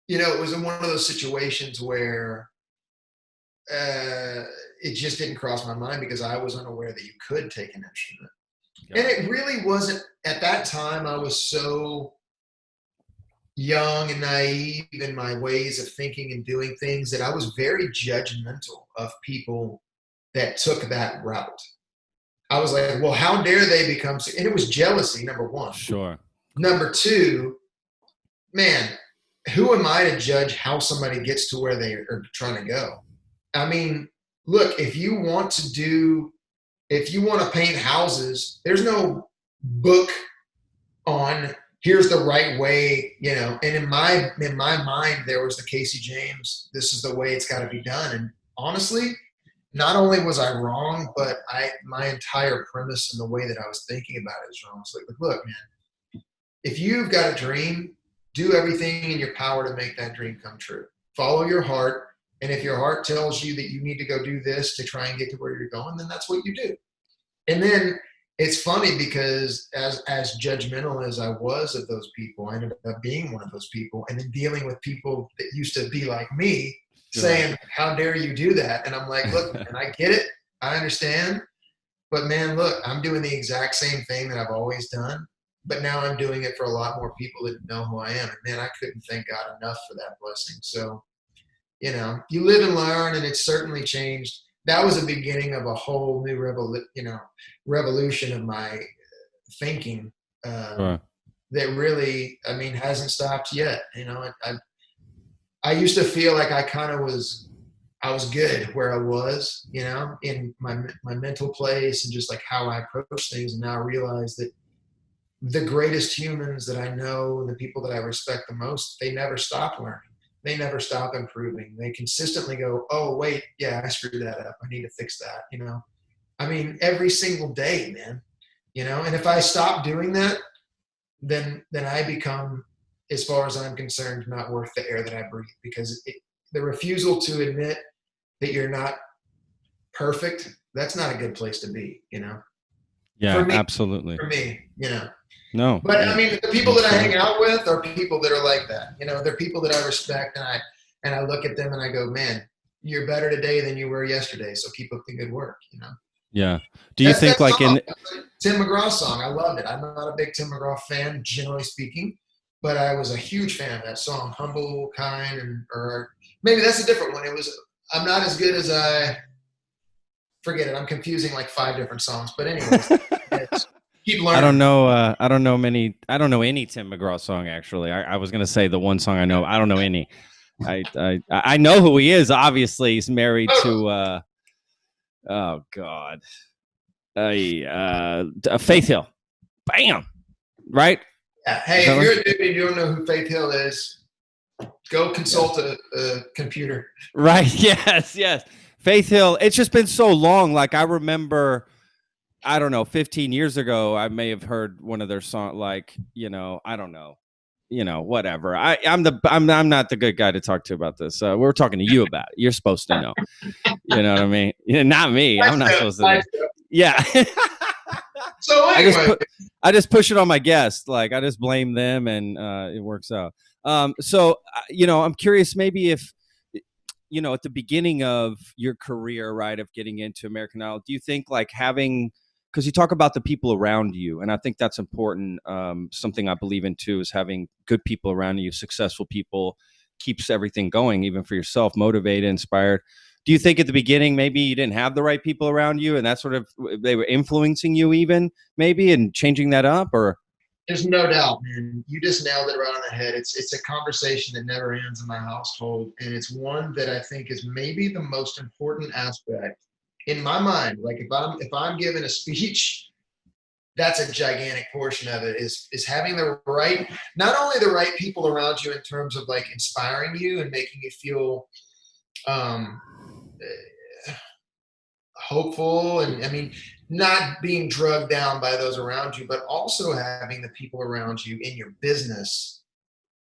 you know, it was in one of those situations where uh, it just didn't cross my mind because I was unaware that you could take an instrument. And Got it. it really wasn't at that time. I was so young and naive in my ways of thinking and doing things that I was very judgmental of people that took that route. I was like, well, how dare they become, and it was jealousy, number one. Sure. Of course. Number two, man, who am I to judge how somebody gets to where they are trying to go? I mean, look, if you want to paint houses, there's no book on here's the right way, you know. And in my mind, there was the Casey James, this is the way it's got to be done. And honestly, not only was I wrong, but my entire premise and the way that I was thinking about it is wrong. It's like, look, man, if you've got a dream, do everything in your power to make that dream come true. Follow your heart. And if your heart tells you that you need to go do this to try and get to where you're going, then that's what you do. And then it's funny because as judgmental as I was of those people, I ended up being one of those people, and then dealing with people that used to be like me, Sure. saying, "How dare you do that?" And I'm like, "Look, man, I get it, I understand, but man, look, I'm doing the exact same thing that I've always done, but now I'm doing it for a lot more people that know who I am, and man, I couldn't thank God enough for that blessing." So you know, you live and learn, and it's certainly changed. That was the beginning of a whole new revolution of my thinking Sure. that really, I mean, hasn't stopped yet. You know, I used to feel like I was good where I was, in my mental place and just like how I approach things. And now I realize that the greatest humans that I know and the people that I respect the most, they never stop learning. They never stop improving. They consistently go, oh, wait, yeah, I screwed that up. I need to fix that. I mean, every single day, man, and if I stop doing that, then I become, as far as I'm concerned, not worth the air that I breathe, because the refusal to admit that you're not perfect, that's not a good place to be. Yeah, For me, absolutely. for me. No, But I mean, the people that makes I hang sense. out with are people that are like that. They're people that I respect, and I look at them and I go, man, you're better today than you were yesterday. So keep up the good work. Yeah. Do you That's think that like song, in Tim McGraw song. I loved it. I'm not a big Tim McGraw fan, generally speaking, but I was a huge fan of that song, "Humble, Kind," or maybe that's a different one. It was. I'm not as good as I forget it. I'm confusing like 5 different songs, but anyways, keep I don't learning. know. I don't know many. I don't know any Tim McGraw song actually. I was gonna say the one song I know. I don't know any. I know who he is. Obviously, he's married to. Oh God. Faith Hill. Bam. Right. Yeah. Is Hey, that if right? you're a dude and you don't know who Faith Hill is, go Yeah. consult a computer. Right. Yes. Yes. Faith Hill. It's just been so long. Like I remember. I don't know. 15 years ago, I may have heard one of their songs. Like I don't know. Whatever. I'm not the good guy to talk to about this. We're talking to you about it. You're supposed to know. You know what I mean? Not me. I'm Nice not stuff, supposed to know. nice stuff. Yeah. So I just anyway, put I just push it on my guests. Like I just blame them and it works out. I'm curious maybe if at the beginning of your career, right, of getting into American Idol, do you think like having because you talk about the people around you, and I think that's important. Something I believe in too is having good people around you, successful people, keeps everything going, even for yourself, motivated, inspired. Do you think at the beginning maybe you didn't have the right people around you, and that sort of they were influencing you, even maybe, and changing that up, or there's no doubt, man. You just nailed it right on the head. It's a conversation that never ends in my household, and it's one that I think is maybe the most important aspect in my mind. Like if I'm giving a speech, that's a gigantic portion of it is having the right, not only the right people around you in terms of like inspiring you and making you feel um, hopeful, and I mean not being drugged down by those around you, but also having the people around you in your business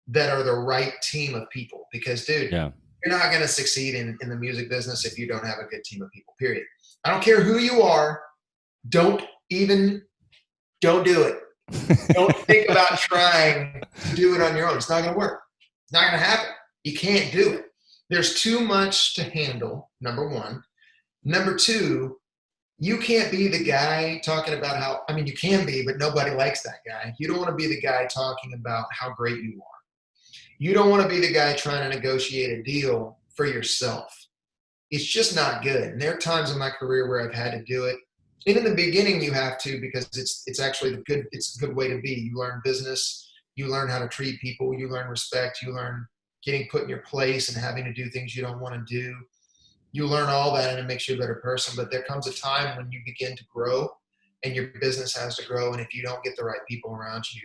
that are the right team of people, because dude, yeah, you're not going to succeed in the music business if you don't have a good team of people, period. I don't care who you are. don't even don't do it. Don't think about trying to do it on your own. It's not going to work. It's not going to happen. You can't do it. There's too much to handle, number one. Number two, you can't be the guy talking about how, I mean, you can be, but nobody likes that guy. You don't want to be the guy talking about how great you are. You don't want to be the guy trying to negotiate a deal for yourself. It's just not good. And there are times in my career where I've had to do it. And in the beginning, you have to, because it's actually it's a good way to be. You learn business, you learn how to treat people, you learn respect, you learn getting put in your place and having to do things you don't want to do. You learn all that, and it makes you a better person. But there comes a time when you begin to grow and your business has to grow. And if you don't get the right people around you,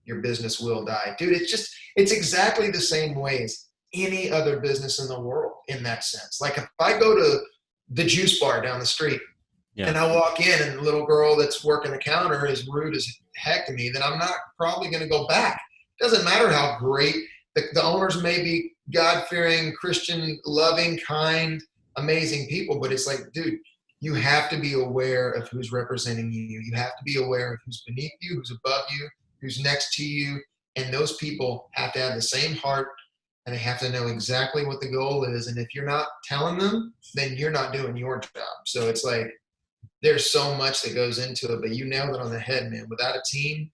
your business will die. Dude, it's exactly the same way as any other business in the world in that sense. Like if I go to the juice bar down the street yeah, and I walk in and the little girl that's working the counter is rude as heck to me, then I'm not probably going to go back. It doesn't matter how great the owners may be, God-fearing, Christian, loving, kind, amazing people, but it's like, dude, you have to be aware of who's representing you. You have to be aware of who's beneath you, who's above you, who's next to you, and those people have to have the same heart, and they have to know exactly what the goal is. And if you're not telling them, then you're not doing your job. So it's like there's so much that goes into it, but you nailed it on the head, man. Without a team,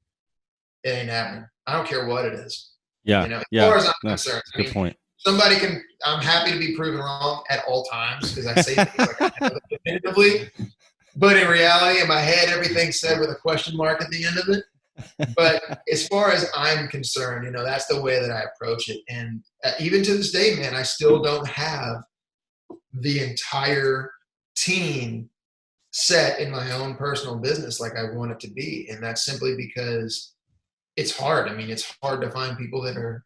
it ain't happening. I don't care what it is. yeah, As yeah. far as I'm No, concerned, it's a I good mean, point. somebody can, I'm happy to be proven wrong at all times because I say things like I know them definitively. But in reality, in my head, everything's said with a question mark at the end of it. But as far as I'm concerned, that's the way that I approach it. And even to this day, man, I still don't have the entire team set in my own personal business like I want it to be. And that's simply because it's hard. I mean, it's hard to find people that are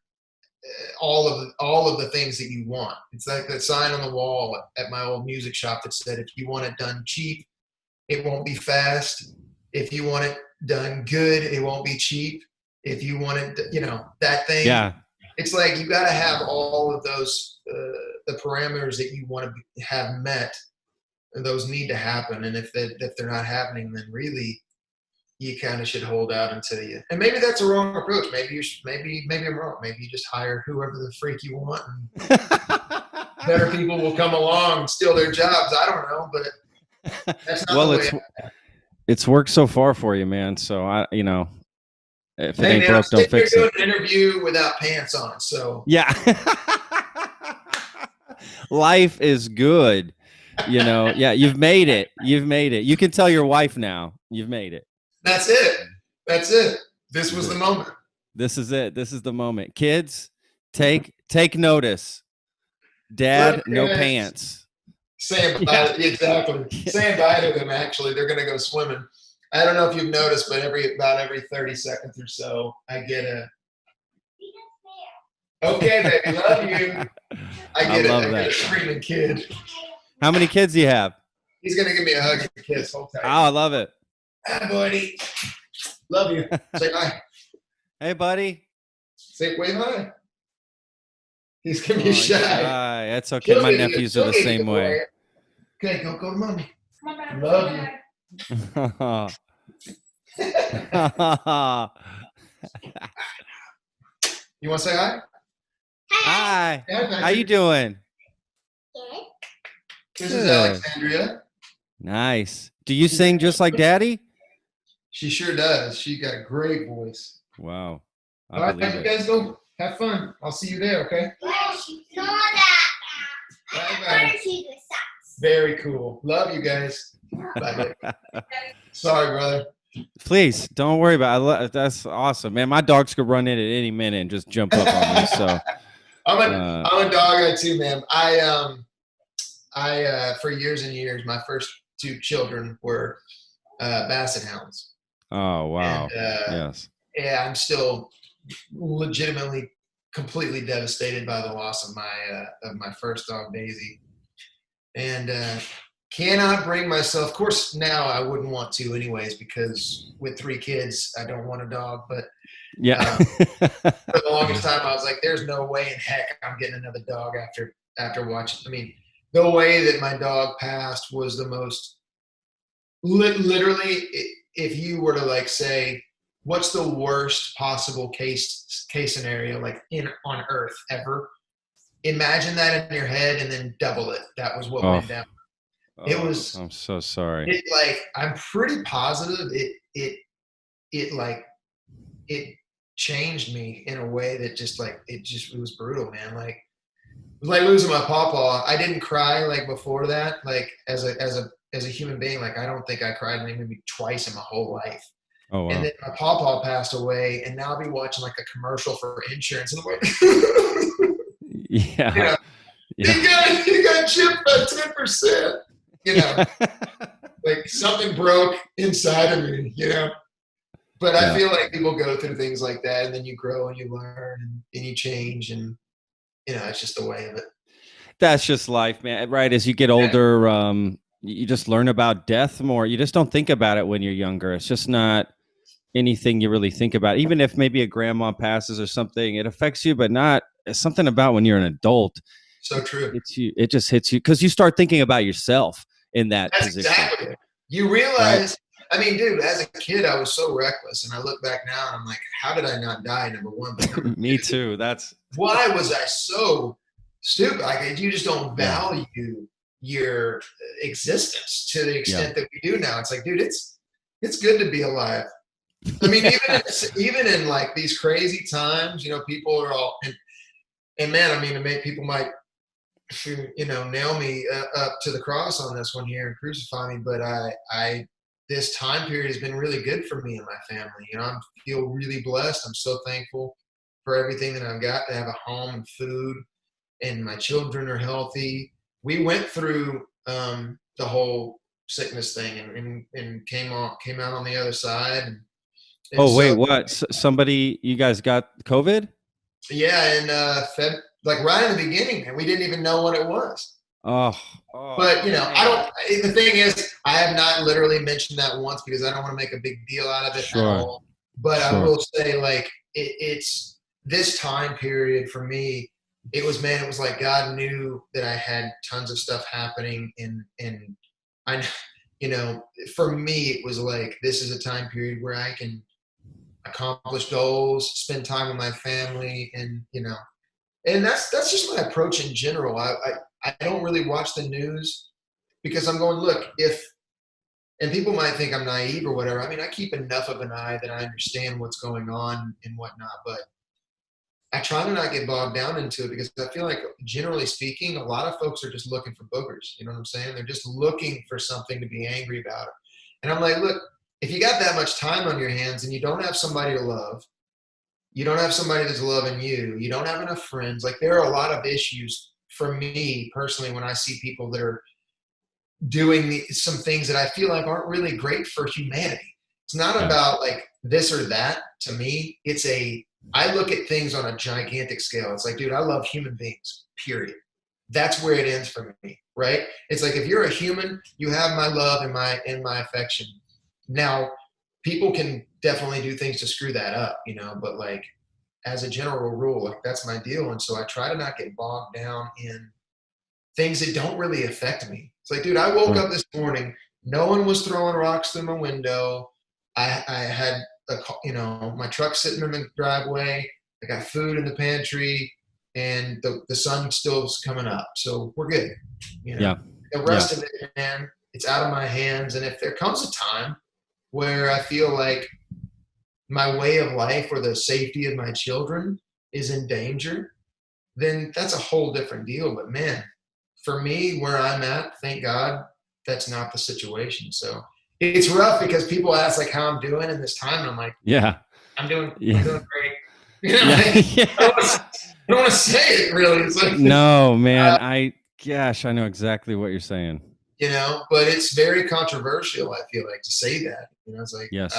all of the things that you want. It's like that sign on the wall at my old music shop that said, if you want it done cheap, it won't be fast. If you want it done good, it won't be cheap. If you want it, that thing. Yeah. It's like you got to have all of those the parameters that you want to have met. And those need to happen, and if they're not happening, then really you kind of should hold out until you. And maybe that's a wrong approach. Maybe maybe I'm wrong. Maybe you just hire whoever the freak you want, and better people will come along and steal their jobs. I don't know, but that's not Well, the way. it's worked so far for you, man. So if it Hey ain't man, I'm broke, don't sitting here fix it. doing an interview without pants on, so Yeah. Life is good. Yeah, you've made it. You've made it. You can tell your wife now. You've made it. that's it. That's it. This was the moment. This is it. This is the moment. Kids, take notice. Dad, no pants. Saying bye, exactly. Saying bye to them. Actually, they're going to go swimming. I don't know if you've noticed, but about every 30 seconds or so, I get a "Okay, baby, love you." I get a screaming kid. How many kids do you have? He's going to give me a hug and a kiss. Hold tight. Oh, I love it. Hi, buddy. Love you. Say hi. Hey, buddy. Say wave hi. He's gonna be shy. That's okay. My nephews are the same way. Okay, go to mommy. Love you. You want to say hi? Hi. How you doing? Good. This is Alexandria. Nice. Do you sing just like Daddy? She sure does. She got a great voice. Wow. All right, you guys go have fun. I'll see you there, okay? Bye-bye. Very cool. Love you guys. Bye. Sorry, brother. Please don't worry about it. That's awesome, man. My dogs could run in at any minute and just jump up on me. So I'm a dog guy too, man. I for years and years, my first two children were Basset Hounds. Oh wow. And, yes. Yeah, I'm still legitimately completely devastated by the loss of my first dog, Daisy, and cannot bring myself. Of course, now I wouldn't want to, anyways, because with 3 kids, I don't want a dog. But yeah, for the longest time, I was like, "There's no way in heck I'm getting another dog after watching." I mean, the way that my dog passed was the most literally. If you were to like say, what's the worst possible case scenario like on Earth ever? Imagine that in your head and then double it. That was what went down. It was. I'm so sorry. I'm pretty positive it changed me in a way that it was brutal, man. Like it was like losing my pawpaw. I didn't cry like before that. Like as a human being, like I don't think I cried maybe twice in my whole life. Oh wow. And then my pawpaw passed away, and now I'll be watching like a commercial for insurance, and I'm like, yeah. You got chipped by 10%. Like something broke inside of me, But I feel like people go through things like that, and then you grow and you learn and you change, and it's just the way of it. That's just life, man. Right? As you get older, you just learn about death more. You just don't think about it when you're younger. It's just not anything you really think about. Even if maybe a grandma passes or something, it affects you, but not. It's something about when you're an adult. So true. It just hits you because you start thinking about yourself in that position. Exactly. You realize. Right? I mean, dude, as a kid, I was so reckless, and I look back now, and I'm like, how did I not die? Number one, but number me too. Why was I so stupid? Like, you just don't value your existence to the extent that we do now. It's like, dude, it's good to be alive. I mean, even in like these crazy times, people are all and man, I mean, people might nail me up to the cross on this one here and crucify me, but I this time period has been really good for me and my family. You know, I feel really blessed. I'm so thankful for everything that I've got, to have a home and food, and my children are healthy. We went through the whole sickness thing, and came out on the other side, and Oh, wait, so what? Somebody, you guys got COVID? yeah, and like right in the beginning, and we didn't even know what it was. Oh, But oh you know, I man. don't. The thing is, I have not literally mentioned that once because I don't want to make a big deal out of it at Sure, all. But I sure. will say, like, it's this time period for me. It was, man. It was like God knew that I had tons of stuff happening, and I, you know, for me, it was like this is a time period where I can accomplish goals, spend time with my family, and and that's just my approach in general. I don't really watch the news because I'm going, look, if, and people might think I'm naive or whatever. I mean, I keep enough of an eye that I understand what's going on and whatnot, but I try to not get bogged down into it because I feel like, generally speaking, a lot of folks are just looking for boogers. You know what I'm saying? They're just looking for something to be angry about. And I'm like, look, if you got that much time on your hands and you don't have somebody to love, you don't have somebody that's loving you, you don't have enough friends, like there are a lot of issues for me personally when I see people that are doing some things that I feel like aren't really great for humanity. It's not Yeah, about like this or that to me. I look at things on a gigantic scale. It's like, dude, I love human beings, period. That's where it ends for me, right? It's like, if you're a human, you have my love and my affection. Now, people can definitely do things to screw that up, but like, as a general rule, like that's my deal. And so I try to not get bogged down in things that don't really affect me. It's like, dude, I woke sure. up this morning, no one was throwing rocks through my window. I had my truck sitting in the driveway. I got food in the pantry, and the sun still's coming up, so we're good. You know, Yeah, the yeah, rest of it, man, it's out of my hands. And if there comes a time where I feel like my way of life or the safety of my children is in danger, then that's a whole different deal. But man, for me, where I'm at, thank God that's not the situation. So it's rough because people ask like how I'm doing in this time, and I'm like, yeah, I'm yeah, doing great. yeah, Like, yeah. I don't want to say it really. It's like, No, man. Gosh, I know exactly what you're saying. but it's very controversial. I feel like to say that, it's like, Yes.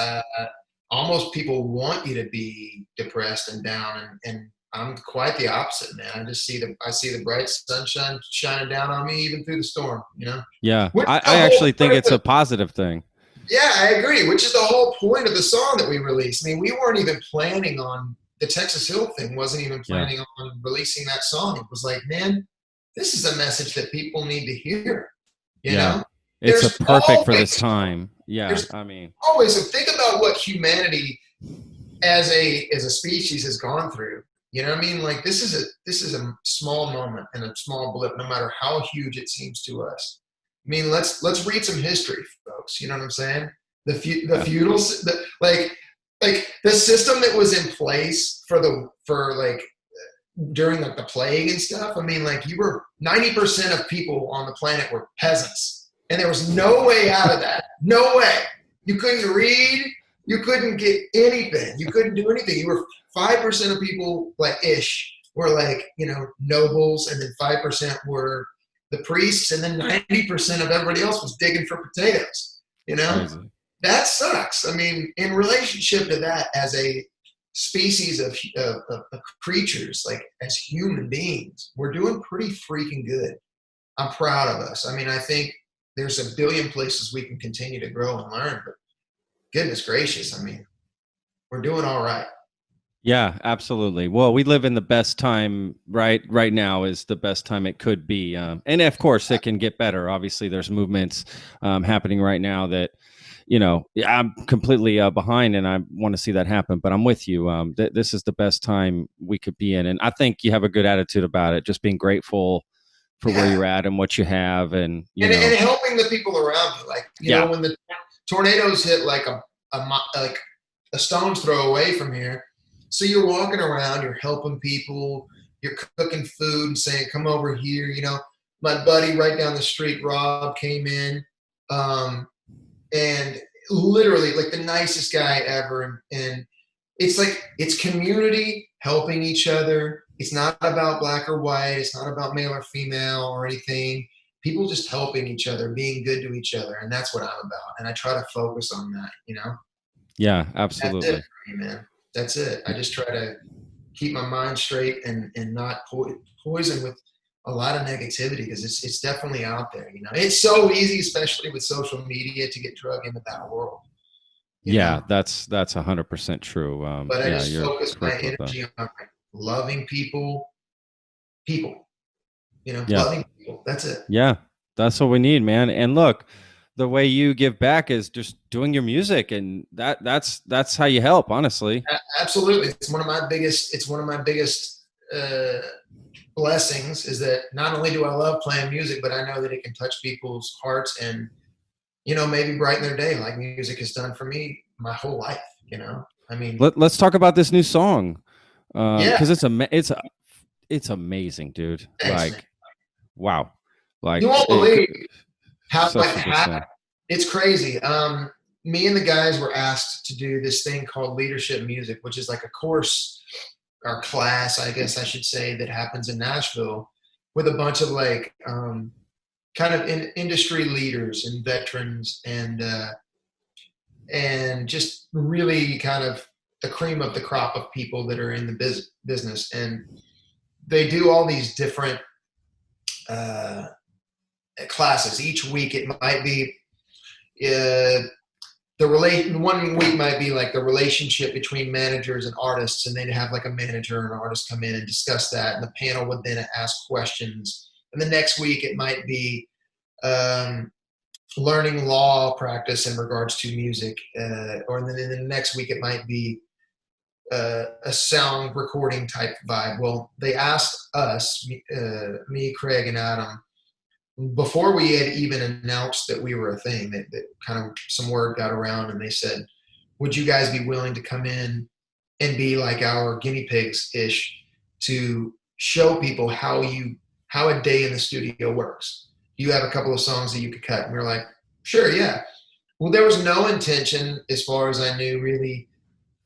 almost people want you to be depressed and down, and I'm quite the opposite, man. I see the bright sunshine shining down on me even through the storm, Yeah. which is the I whole actually think point of it's a positive thing. yeah, I agree, which is the whole point of the song that we released. I mean, we weren't even planning on the Texas Hill thing, wasn't even Yeah. planning on releasing that song. It was like, man, this is a message that people need to hear, you Yeah. know? It's a There's perfect for this always time. Yeah. there's I mean, always so think about what humanity as a species has gone through. You know what I mean? Like this is a small moment and a small blip, no matter how huge it seems to us. I mean, let's read some history, folks. You know what I'm saying? The yeah. feudal like the system that was in place for like during like the plague and stuff. I mean, like you were 90% of people on the planet were peasants, and there was no way out of that. No way. You couldn't read. You couldn't get anything. You couldn't do anything. You were 5% of people, like ish, were like nobles, and then 5% were the priests, and then 90% of everybody else was digging for potatoes. You know Crazy. that sucks. I mean, in relationship to that, as a species of creatures, like as human beings, we're doing pretty freaking good. I'm proud of us. I mean, I think there's a billion places we can continue to grow and learn, but goodness gracious, I mean, we're doing all right. Yeah, absolutely. Well, we live in the best time, right? Right now is the best time it could be. And of course, it can get better. Obviously, there's movements happening right now that, yeah, I'm completely behind and I want to see that happen. But I'm with you. This is the best time we could be in. And I think you have a good attitude about it, just being grateful for where Yeah, you're at and what you have. And, and helping the people around you, like yeah, when the tornadoes hit like like a stone's throw away from here. So you're walking around, you're helping people, you're cooking food and saying, come over here. My buddy right down the street, Rob, came in. And literally like the nicest guy ever. And it's like, it's community helping each other. It's not about black or white. It's not about male or female or anything. People just helping each other, being good to each other. And that's what I'm about. And I try to focus on that, you know? Yeah, That's it absolutely. for me, man. That's it. I just try to keep my mind straight and not poison with a lot of negativity, because it's definitely out there. You know, it's so easy, especially with social media, to get drug into that world. You Yeah, know, that's 100% true. but I Yeah, just you're focus my correct with that. energy on like loving people, people. You know, Yeah. loving people. That's it. Yeah, that's what we need, man. And look, the way you give back is just doing your music, and that's how you help, honestly. Absolutely, it's one of my biggest. It's one of my biggest uh, blessings, is that not only do I love playing music, but I know that it can touch people's hearts and, you know, maybe brighten their day, like music has done for me my whole life. You know, I mean, Let's talk about this new song, yeah, because it's amazing, dude. thanks, man. Like, wow, You like won't believe how such a good song. it's crazy. Me and the guys were asked to do this thing called leadership music, which is like a course or class, I guess I should say, that happens in Nashville with a bunch of like kind of industry leaders and veterans and just really kind of the cream of the crop of people that are in the business. And they do all these different uh, classes. Each week it might be one week might be like the relationship between managers and artists, and they'd have like a manager and an artist come in and discuss that, and the panel would then ask questions. And the next week it might be um, learning law practice in regards to music, or then in the next week it might be a sound recording type vibe. Well, they asked us, me, Craig, and Adam, before we had even announced that we were a thing, that kind of some word got around, and they said, would you guys be willing to come in and be like our guinea pigs ish, to show people how a day in the studio works? You have a couple of songs that you could cut. And we were like, sure, yeah. Well, there was no intention, as far as I knew, really,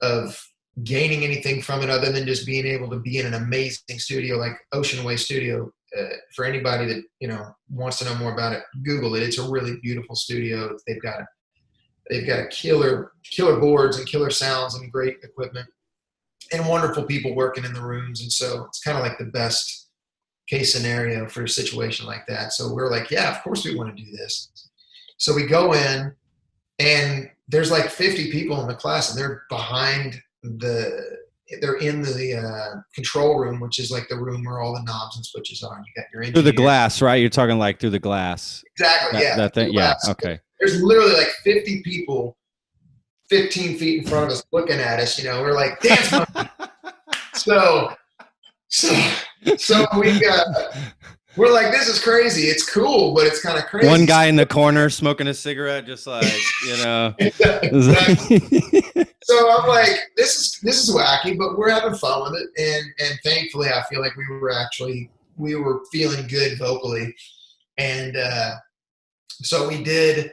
of gaining anything from it other than just being able to be in an amazing studio like Ocean Way Studio. For anybody that, you know, wants to know more about it, Google it. It's a really beautiful studio. They've got a killer boards and killer sounds and great equipment and wonderful people working in the rooms. And so it's kind of like the best case scenario for a situation like that. So we're like, yeah, of course we want to do this. So we go in, and there's like 50 people in the class, and they're in the control room, which is like the room where all the knobs and switches are. And you got your Through the engineer. glass, right? You're talking like through the glass. Exactly. Yeah. That thing. Yeah. Okay. There's literally like 50 people 15 feet in front of us looking at us. You know, we're like, dance monkey. So, so, so we're like, this is crazy. It's cool, but it's kind of crazy. One guy in the corner smoking a cigarette, just like, you know. Exactly. So I'm like, this is wacky, but we're having fun with it, and thankfully, I feel like we were feeling good vocally, and so we did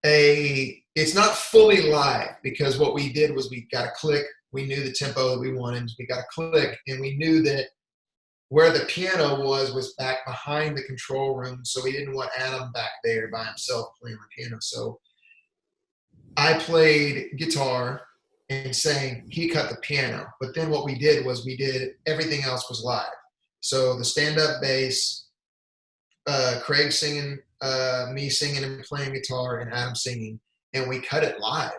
it's not fully live, because what we did was we got a click. We knew the tempo that we wanted. We got a click, and we knew that where the piano was back behind the control room, so we didn't want Adam back there by himself playing the piano. So I played guitar and sang. He cut the piano. But then what we did was everything else was live. So the stand-up bass, Craig singing, me singing and playing guitar, and Adam singing, and we cut it live.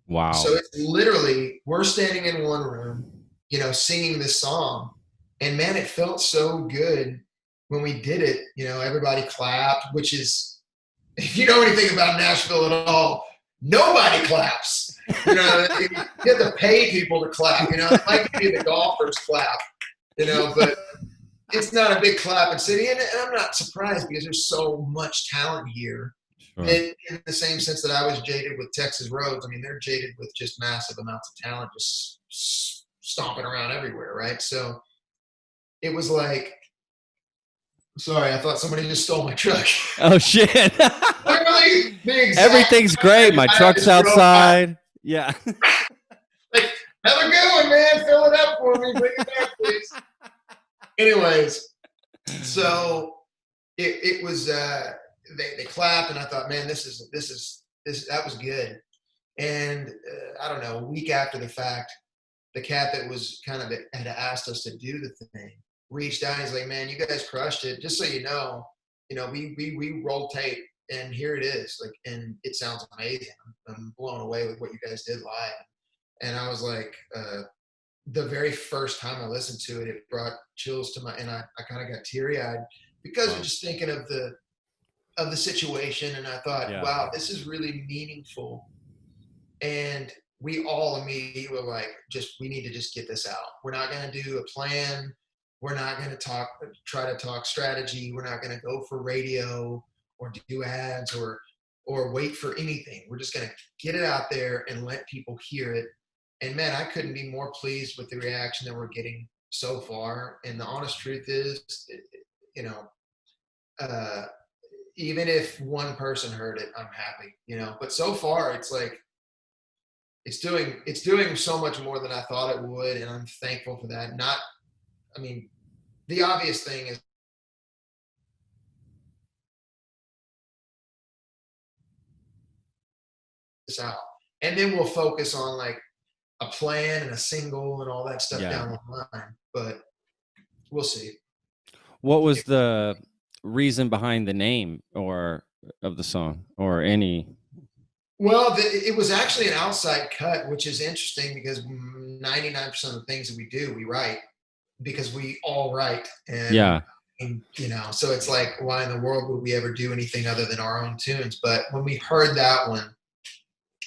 Wow. So it's literally, we're standing in one room, you know, singing this song, and man, it felt so good when we did it. You know, everybody clapped, which is, if you know anything about Nashville at all, nobody claps. You know, you have to pay people to clap. You know, it might be the golfers clap, you know, but it's not a big clapping city. And I'm not surprised, because there's so much talent here. Sure. In the same sense that I was jaded with Texas Roads, I mean, they're jaded with just massive amounts of talent just stomping around everywhere, right? So it was like, sorry, I thought somebody just stole my truck. Oh, shit. Hang literally the exact Everything's great. My I truck's just wrote outside. Yeah. like, have a good one, man. Fill it up for me. Bring it back, please. Anyways, so it was they clapped, and I thought, man, this that was good. And I don't know, a week after the fact, the cat that was kind of had asked us to do the thing reached out. He's like, man, you guys crushed it. Just so you know, we rolled tape, and here it is. Like, and it sounds amazing. I'm blown away with what you guys did live. And I was like, the very first time I listened to it, it brought chills to and I kind of got teary eyed because of just thinking of the situation. And I thought, wow, this is really meaningful. And we all immediately were like, we need to just get this out. We're not going to do a plan. We're not going to try to talk strategy. We're not going to go for radio or do ads or wait for anything. We're just going to get it out there and let people hear it. And man, I couldn't be more pleased with the reaction that we're getting so far. And the honest truth is, you know, even if one person heard it, I'm happy, you know, but so far it's like, it's doing so much more than I thought it would. And I'm thankful for that. I mean, the obvious thing is this out. And then we'll focus on like a plan and a single and all that stuff down the line. But we'll see. What was the reason behind the name or of the song or any? Well, it was actually an outside cut, which is interesting because 99% of the things that we do, we write because we all write. And you know, so it's like, why in the world would we ever do anything other than our own tunes? But when we heard that one,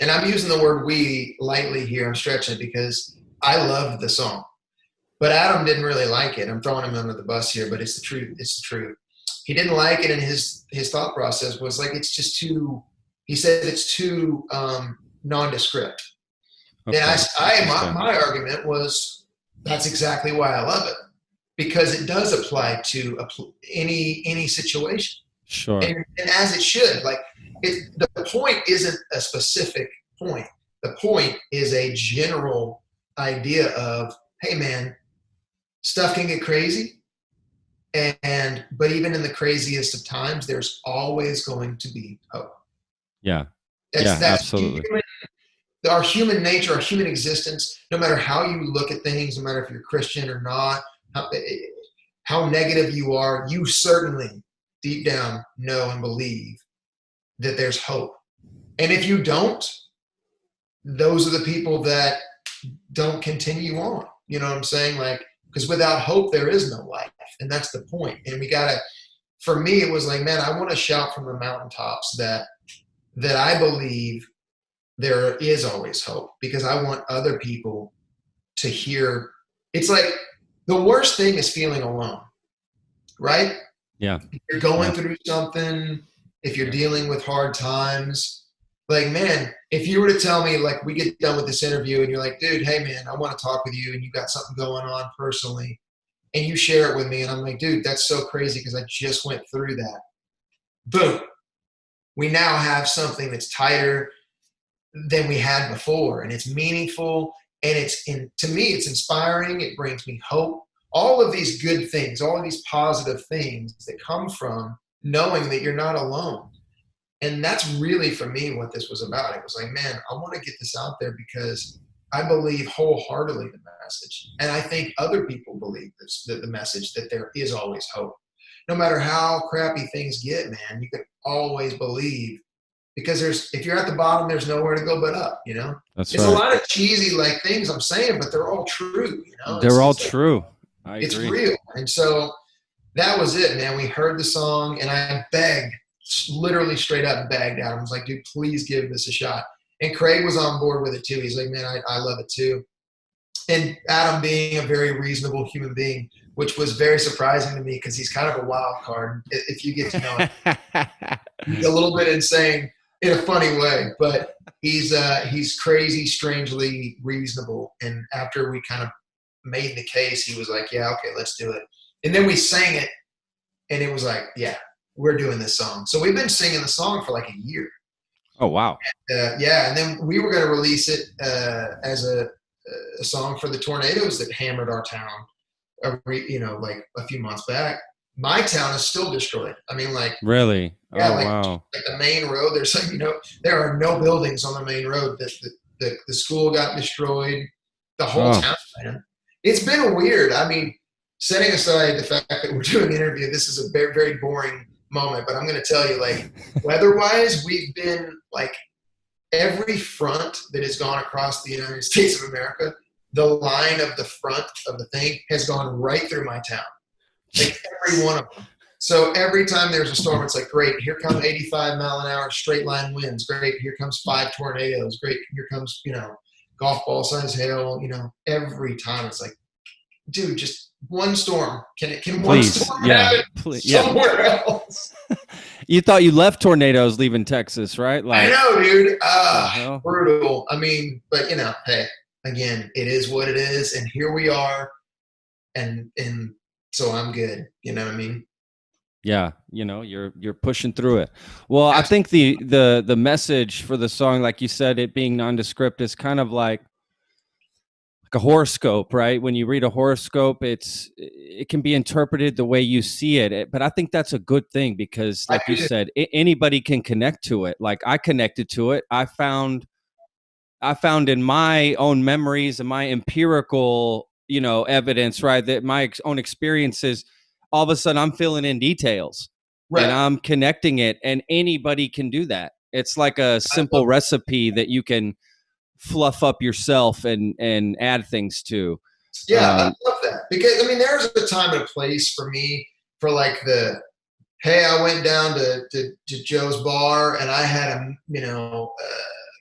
and I'm using the word we lightly here, I'm stretching it because I loved the song, but Adam didn't really like it. I'm throwing him under the bus here, but it's the truth. It's the truth. He didn't like it, and his thought process was like, it's just too. He said it's too nondescript. Okay. And my argument was that's exactly why I love it, because it does apply to any situation. Sure. And as it should. Like the point isn't a specific point. The point is a general idea of, hey man, stuff can get crazy. But even in the craziest of times, there's always going to be hope. Yeah. That's Absolutely. Our human nature, our human existence, no matter how you look at things, no matter if you're Christian or not, how negative you are, you certainly deep down know and believe that there's hope. And if you don't, those are the people that don't continue on. You know what I'm saying? Like, because without hope, there is no life. And that's the point. And for me, it was like, man, I want to shout from the mountaintops that I believe there is always hope, because I want other people to hear. It's like the worst thing is feeling alone, right? Yeah. If you're going through something, if you're dealing with hard times, like, man, if you were to tell me, like, we get done with this interview and you're like, dude, hey man, I want to talk with you and you got something going on personally, and you share it with me, and I'm like, dude, that's so crazy because I just went through that. Boom. We now have something that's tighter than we had before, and it's meaningful, and to me, it's inspiring. It brings me hope. All of these good things, all of these positive things that come from knowing that you're not alone. And that's really, for me, what this was about. It was like, man, I want to get this out there because I believe wholeheartedly the message. And I think other people believe the message, that there is always hope. No matter how crappy things get, man, you can always believe, because if you're at the bottom, there's nowhere to go but up, you know? That's It's right. a lot of cheesy like things I'm saying, but they're all true, you know? They're all true. It's real. And so that was it, man. We heard the song, and I begged, literally straight up begged Adam. I was like, dude, please give this a shot. And Craig was on board with it too. He's like, man, I love it too. And Adam, being a very reasonable human being, which was very surprising to me because he's kind of a wild card, if you get to know him. He's a little bit insane in a funny way, but he's crazy, strangely reasonable. And after we kind of made the case, he was like, yeah, okay, let's do it. And then we sang it, and it was like, yeah, we're doing this song. So we've been singing the song for like a year. Oh, wow. Yeah, and then we were going to release it as a song for the tornadoes that hammered our town. Like a few months back. My town is still destroyed. I mean, like, Really? yeah, Oh, wow. like the main road. There's like, there are no buildings on the main road. The school got destroyed. The whole Oh, town, man. It's been weird. I mean, setting aside the fact that we're doing an interview, this is a very, very boring moment. But I'm going to tell you, like, weather-wise, we've been like every front that has gone across the United States of America. The line of the front of the thing has gone right through my town, like every one of them. So every time there's a storm, it's like, great, here come 85-mile-an-hour straight line winds. Great, here comes 5 tornadoes. Great, here comes, golf ball size hail. Every time it's like, dude, just one storm. Can one please. storm Yeah. happen Please. Yeah. somewhere else? You thought you left tornadoes leaving Texas, right? I Like, know, dude. hell? Brutal. I mean, but hey, again, it is what it is, and here we are, and so I'm good. You know what I mean? Yeah, you're pushing through it. Well, I think the message for the song, like you said, it being nondescript, is kind of like a horoscope, right? When you read a horoscope, it can be interpreted the way you see it. But I think that's a good thing because, like you said, anybody can connect to it. Like I connected to it. I found in my own memories and my empirical, evidence, right, that my own experiences, all of a sudden I'm filling in details and Right. I'm connecting it, and anybody can do that. It's like a simple recipe that you can fluff up yourself and add things to. Yeah, I love that because I mean, there's a time and a place for me for like hey, I went down to Joe's bar and I had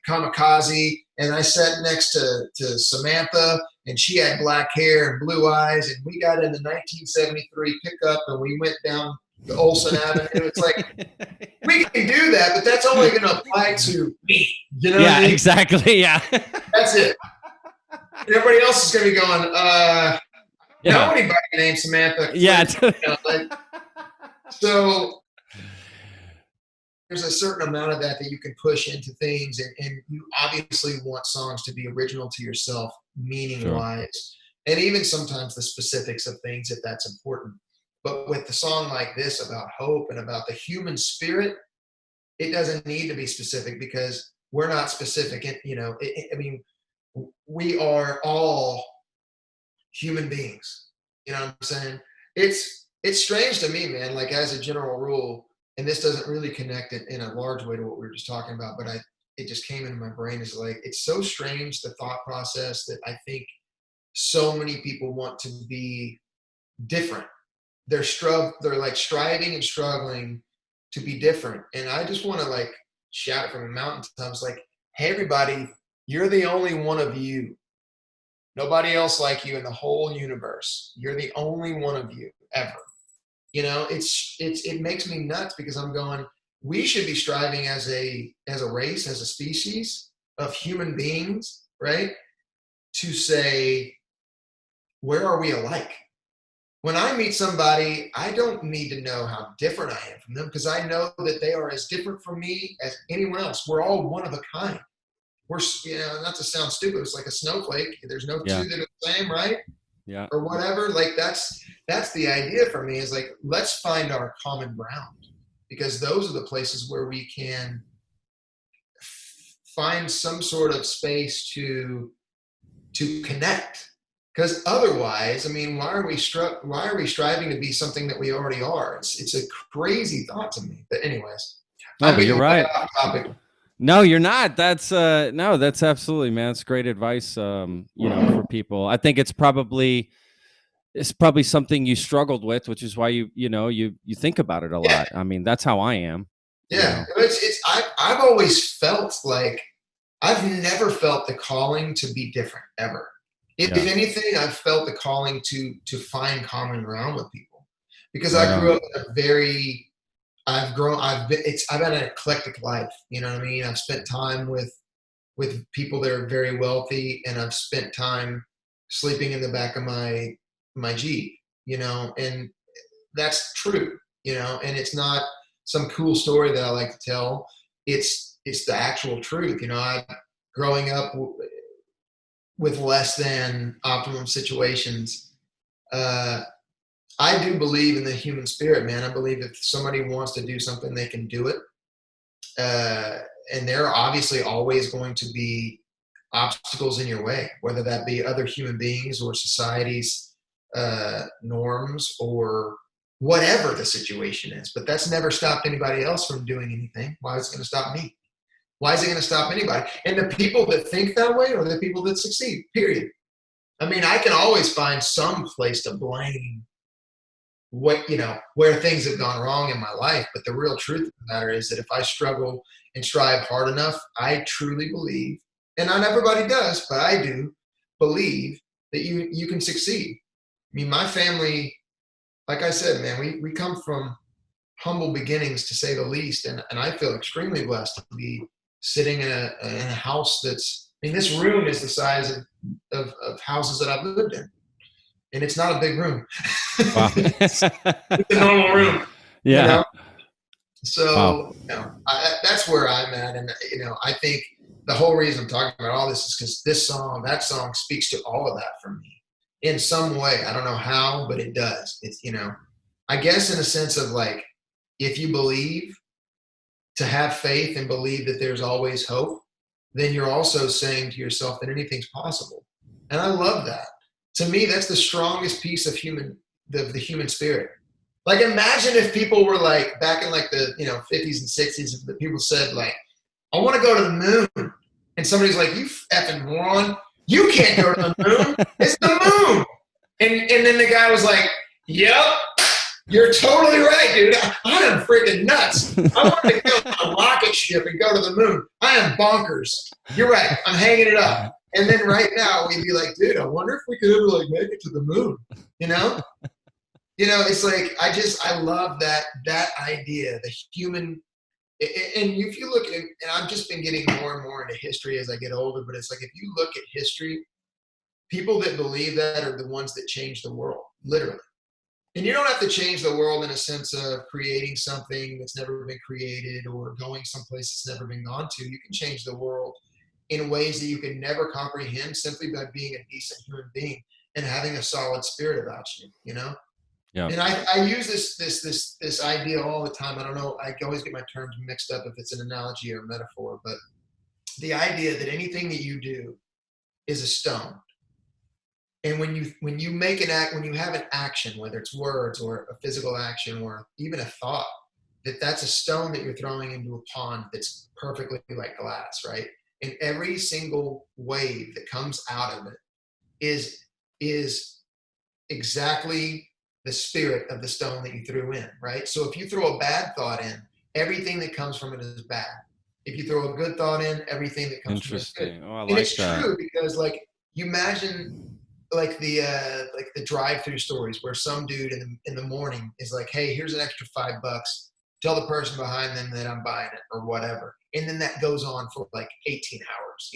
kamikaze, and I sat next to Samantha, and she had black hair and blue eyes, and we got in the 1973 pickup and we went down the Olson Avenue. It's like we can do that, but that's only going to apply to me. You know what I mean? Exactly. Yeah. That's it. And everybody else is going to be going, know anybody named Samantha? Yeah. So there's a certain amount of that you can push into things, and you obviously want songs to be original to yourself, meaning wise, and even sometimes the specifics of things if that's important. But with the song like this about hope and about the human spirit, it doesn't need to be specific because we're not specific. I mean, we are all human beings. You know what I'm saying? It's strange to me, man. Like as a general rule, and this doesn't really connect it in a large way to what we were just talking about, but it just came into my brain is like it's so strange the thought process that I think so many people want to be different. They're like striving and struggling to be different. And I just want to like shout it from the mountaintops like, hey everybody, you're the only one of you. Nobody else like you in the whole universe. You're the only one of you ever. It makes me nuts because I'm going, we should be striving as a race, as a species of human beings, right? To say, where are we alike? When I meet somebody, I don't need to know how different I am from them because I know that they are as different from me as anyone else. We're all one of a kind. We're, not to sound stupid, it's like a snowflake. There's no two that are the same, right? Yeah. Or whatever. Like that's the idea for me is like, let's find our common ground because those are the places where we can find some sort of space to connect. Because otherwise, I mean, why are we striving to be something that we already are? It's a crazy thought to me. But anyways, no, but you're right. Off topic. No, you're not. That's that's absolutely, man. It's great advice. For people. I think it's probably something you struggled with, which is why you think about it a lot. I mean, that's how I am. Yeah, I've always felt like I've never felt the calling to be different ever. If anything, I've felt the calling to find common ground with people because I grew up in I've had an eclectic life. You know what I mean? I've spent time with people that are very wealthy, and I've spent time sleeping in the back of my Jeep, and that's true, and it's not some cool story that I like to tell, it's the actual truth. I growing up with less than optimum situations, I do believe in the human spirit, man. I believe if somebody wants to do something, they can do it. And there are obviously always going to be obstacles in your way, whether that be other human beings or society's norms or whatever the situation is. But that's never stopped anybody else from doing anything. Why is it going to stop me? Why is it going to stop anybody? And the people that think that way are the people that succeed, period. I mean, I can always find some place to blame where things have gone wrong in my life. But the real truth of the matter is that if I struggle and strive hard enough, I truly believe, and not everybody does, but I do believe that you can succeed. I mean, my family, like I said, man, we come from humble beginnings, to say the least. And I feel extremely blessed to be sitting in a house this room is the size of houses that I've lived in. And it's not a big room. Wow. It's a normal room. Yeah. So that's where I'm at. And, I think the whole reason I'm talking about all this is because that song speaks to all of that for me in some way. I don't know how, but it does. It's, I guess in a sense of like, if you believe, to have faith and believe that there's always hope, then you're also saying to yourself that anything's possible. And I love that. To me, that's the strongest piece of the human spirit. Like, imagine if people were like, back in like the 50s and 60s, if the people said like, I want to go to the moon. And somebody's like, you effing moron, you can't go to the moon. It's the moon. And then the guy was like, yep, you're totally right, dude. I am freaking nuts. I want to go on a rocket ship and go to the moon. I am bonkers. You're right. I'm hanging it up. And then right now we'd be like, dude, I wonder if we could ever like make it to the moon. It's like, I love that idea, the human. And if you look at it, and I've just been getting more and more into history as I get older, but it's like, if you look at history, people that believe that are the ones that change the world, literally. And you don't have to change the world in a sense of creating something that's never been created or going someplace that's never been gone to. You can change the world in ways that you can never comprehend simply by being a decent human being and having a solid spirit about you, Yeah. And I use this idea all the time. I don't know. I always get my terms mixed up if it's an analogy or a metaphor, but the idea that anything that you do is a stone. And when you make an act, when you have an action, whether it's words or a physical action or even a thought, that's a stone that you're throwing into a pond that's perfectly like glass, right? And every single wave that comes out of it is exactly the spirit of the stone that you threw in, right? So if you throw a bad thought in, everything that comes from it is bad. If you throw a good thought in, everything that comes from it is good. Interesting. Oh, I like and it's that. true because, like, you imagine like the drive-through stories where some dude in the morning is like, hey, here's an extra $5. Tell the person behind them that I'm buying it or whatever. And then that goes on for like 18 hours,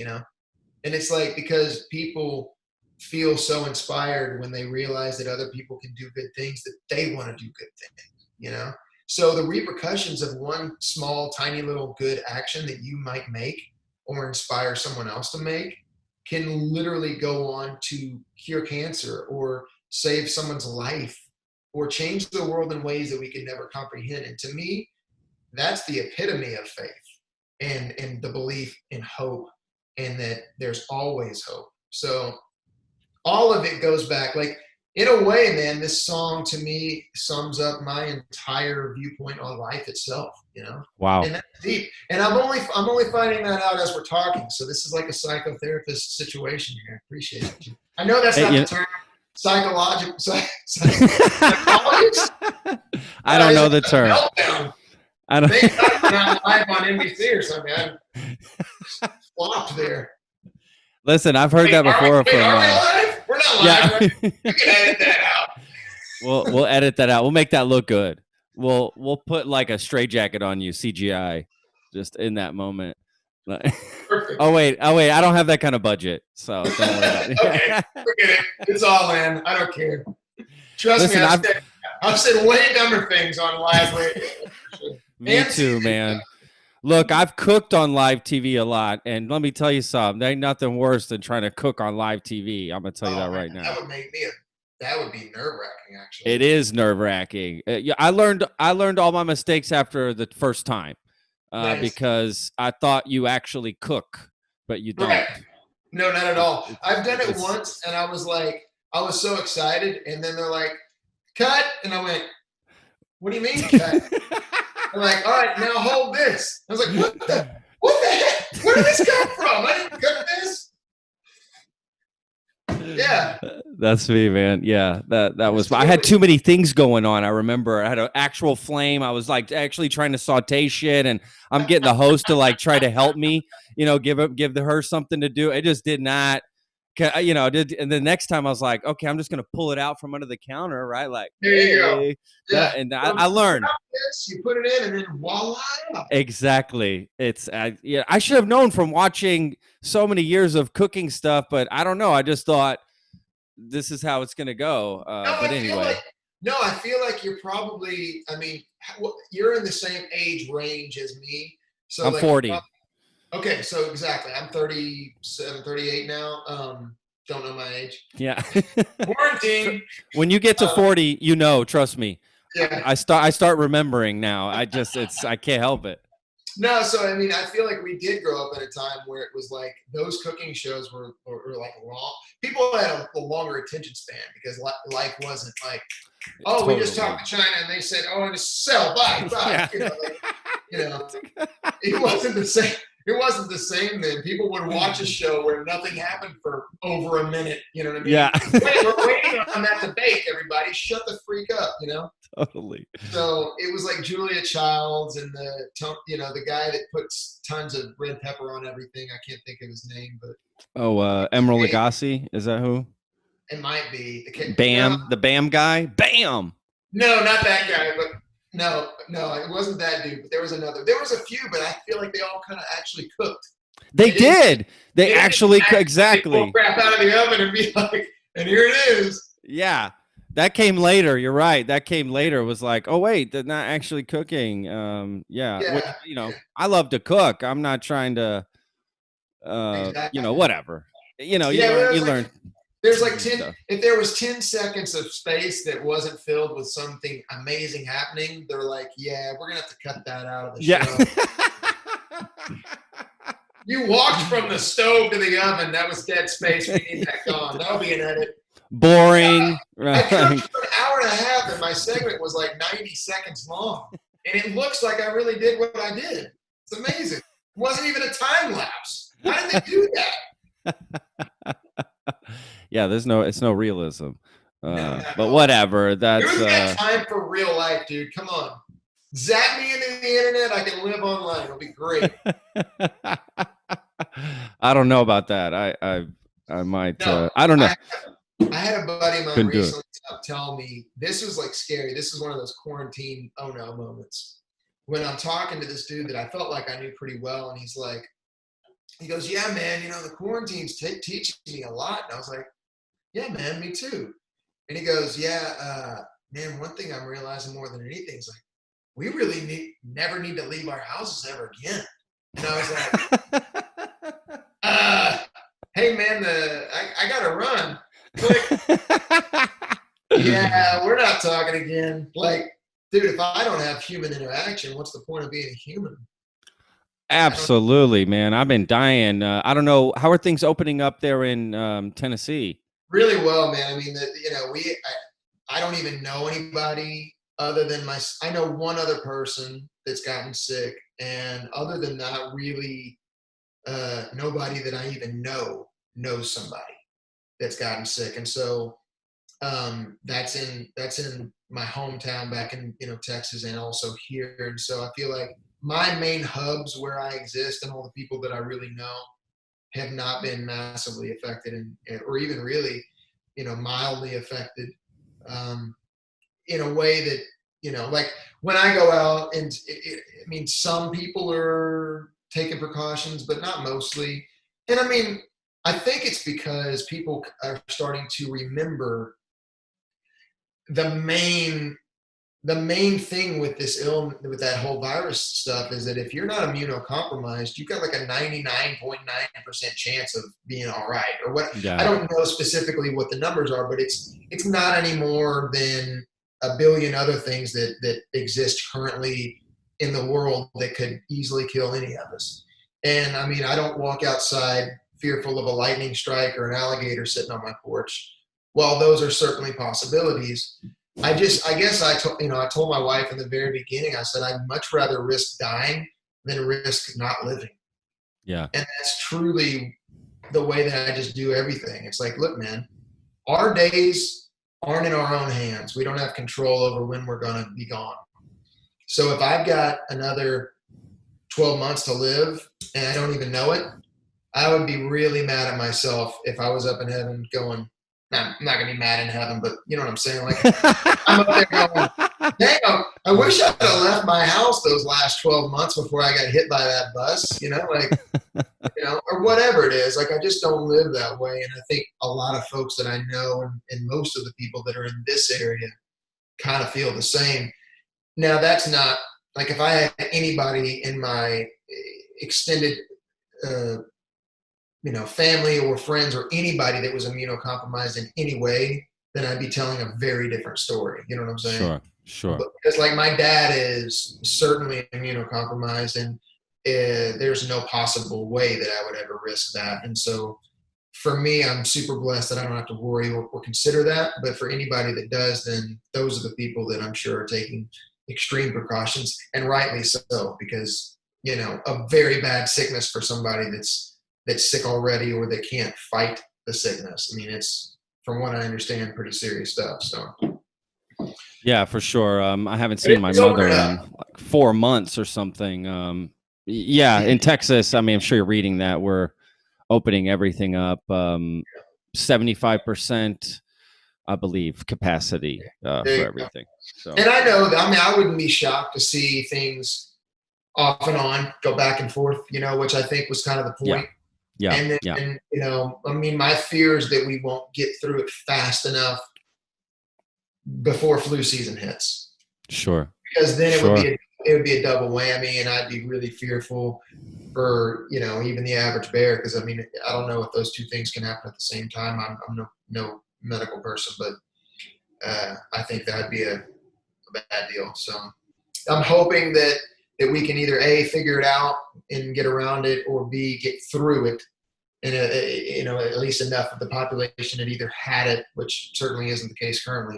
And it's like, because people feel so inspired when they realize that other people can do good things, that they want to do good things, So the repercussions of one small, tiny little good action that you might make or inspire someone else to make can literally go on to cure cancer or save someone's life or change the world in ways that we can never comprehend. And to me, that's the epitome of faith and the belief in hope and that there's always hope. So all of it goes back, like, in a way, man, this song to me sums up my entire viewpoint on life itself, Wow. And that's deep. And I'm only finding that out as we're talking. So this is like a psychotherapist situation here. Appreciate it. I know that's not the term, psychological. Psychologist. I don't know the term. Meltdown. I don't. Think I'm live on NBC or something. I'm flopped there. Listen, I've heard that before. Are we live? We're not live. Yeah. Right? You can edit that out. We'll edit that out. We'll make that look good. We'll put like a straitjacket on you, CGI, just in that moment. Perfect. Oh wait, I don't have that kind of budget, so don't worry about it. Okay, forget it. It's all in. I don't care. Trust me, I've said way dumber things on live radio. Me and too, seasoning. man. Look, I've cooked on live TV a lot, and let me tell you something. There ain't nothing worse than trying to cook on live TV. I'm gonna tell you Oh that man, right now. that would be nerve wracking It actually. is nerve wracking. Yeah, I learned all my mistakes after the first time, Nice. because I thought you actually cook, but you don't. Right. No, not at all. I've done it It's once and I was like, I was so excited. And then they're like, cut. And I went, what do you mean cut? They're like, all right, now hold this. I was like, what the heck? Where did this come from? I didn't cook this. Yeah. That's me, man. Yeah, that It's was. I had totally, too many things going on. I remember I had an actual flame. I was like actually trying to saute shit, and I'm getting the host to like try to help me. Give her something to do. It just did not. And the next time I was like, okay, I'm just gonna pull it out from under the counter, right? Like, there you go. hey, Yeah. that, and So I learned. this, you put it in and then voila. Exactly. Yeah, I should have known from watching so many years of cooking stuff, but I don't know. I just thought this is how it's going to go. No, But anyway, I feel like you're probably, I mean, you're in the same age range as me. So I'm like, 40. okay, so exactly. I'm 37, 38 now. Don't know my age. Yeah. Quarantine. When you get to 40, trust me. Yeah. I start remembering now. I can't help it. No, so I mean, I feel like we did grow up at a time where it was like those cooking shows were like long. People had a longer attention span because life wasn't like, oh, we just Totally. talked to China and they said, oh, and sell, buy, Yeah. You know, it wasn't the same. It wasn't the same then. People would watch a show where nothing happened for over a minute. You know what I mean? Yeah. Wait, we're waiting on that to bake. Everybody, shut the freak up. You know. Totally. So it was like Julia Childs and the guy that puts tons of red pepper on everything. I can't think of his name, but Oh, Emeril Lagasse, is that who? it might be Bam, the Bam guy. Bam. No, not that guy, but no, it wasn't that dude. But there was another. There was a few, but I feel like they all kind of actually cooked. They did. They actually exactly pull exactly. crap out of the oven and be like, and here it is. Yeah. That came later. You're right. That came later. It was like, oh wait, they're not actually cooking. Yeah. Which, I love to cook. I'm not trying to, Exactly. whatever. You Yeah, learn. There's like 10, if there was 10 seconds of space that wasn't filled with something amazing happening, they're like, yeah, we're going to have to cut that out of the show. You walked from the stove to the oven. That was dead space. We need that gone. That'll be an edit. Boring. I cooked for an hour and a half and my segment was like 90 seconds long. And it looks like I really did what I did. It's amazing. It wasn't even a time lapse. How did they do that? Yeah, it's no realism. No, but whatever. That's who's got time for real life, dude? Come on. Zap me into the internet. I can live online. It'll be great. I don't know about that. I might. No, I don't know. I had a buddy of mine recently tell me this was like scary. This is one of those quarantine oh no moments when I'm talking to this dude that I felt like I knew pretty well, and he goes, "Yeah, man, the quarantine's teaching me a lot." And I was like, "Yeah, man, me too." And he goes, "Yeah, man, one thing I'm realizing more than anything is like we really never need to leave our houses ever again." And I was like, "Hey, man, I gotta run." Like, yeah, we're not talking again. Like, dude, if I don't have human interaction, what's the point of being a human? Absolutely, man. I've been dying. I don't know. How are things opening up there in Tennessee? Really well, man. I mean, I don't even know anybody other than I know one other person that's gotten sick. And other than that, really, nobody that I even knows somebody that's gotten sick. And so that's in my hometown back in Texas and also here. And so I feel like my main hubs where I exist and all the people that I really know have not been massively affected or even really mildly affected in a way that like when I go out and I mean some people are taking precautions but not mostly. And I mean I think it's because people are starting to remember the main the main thing with this with that whole virus stuff is that if you're not immunocompromised, you've got like a 99.9% chance of being all right, or what. I Yeah. don't know specifically what the numbers are, but it's not any more than a billion other things that exist currently in the world that could easily kill any of us. And I mean, I don't walk outside fearful of a lightning strike or an alligator sitting on my porch. While those are certainly possibilities, I guess I told my wife in the very beginning, I said, I'd much rather risk dying than risk not living. Yeah. And that's truly the way that I just do everything. It's like, look, man, our days aren't in our own hands. We don't have control over when we're going to be gone. So if I've got another 12 months to live and I don't even know it, I would be really mad at myself if I was up in heaven going, nah, I'm not going to be mad in heaven, but you know what I'm saying? Like, I'm up there going, damn, I wish I had left my house those last 12 months before I got hit by that bus, or whatever it is. Like, I just don't live that way. And I think a lot of folks that I know and most of the people that are in this area kind of feel the same. Now, that's not like if I had anybody in my extended, family or friends or anybody that was immunocompromised in any way, then I'd be telling a very different story. You know what I'm saying? Sure. But because like my dad is certainly immunocompromised, and there's no possible way that I would ever risk that. And so for me, I'm super blessed that I don't have to worry or consider that. But for anybody that does, then those are the people that I'm sure are taking extreme precautions, and rightly so, because a very bad sickness for somebody that's sick already or that can't fight the sickness. I mean, it's, from what I understand, pretty serious stuff. So Yeah, for sure. I haven't seen my mother in like 4 months or something. Yeah, in Texas, I mean, I'm sure you're reading that we're opening everything up. 75%, I believe, capacity for everything. So, and I know that, I mean, I wouldn't be shocked to see things off and on go back and forth, which I think was kind of the point. Yeah. And then, I mean, my fear is that we won't get through it fast enough before flu season hits. Sure. Because then it would be a double whammy, and I'd be really fearful for even the average bear. Because I mean, I don't know if those two things can happen at the same time. I'm no medical person, but I think that'd be a bad deal. So I'm hoping that we can either A, figure it out and get around it, or B, get through it. And at least enough of the population that either had it, which certainly isn't the case currently,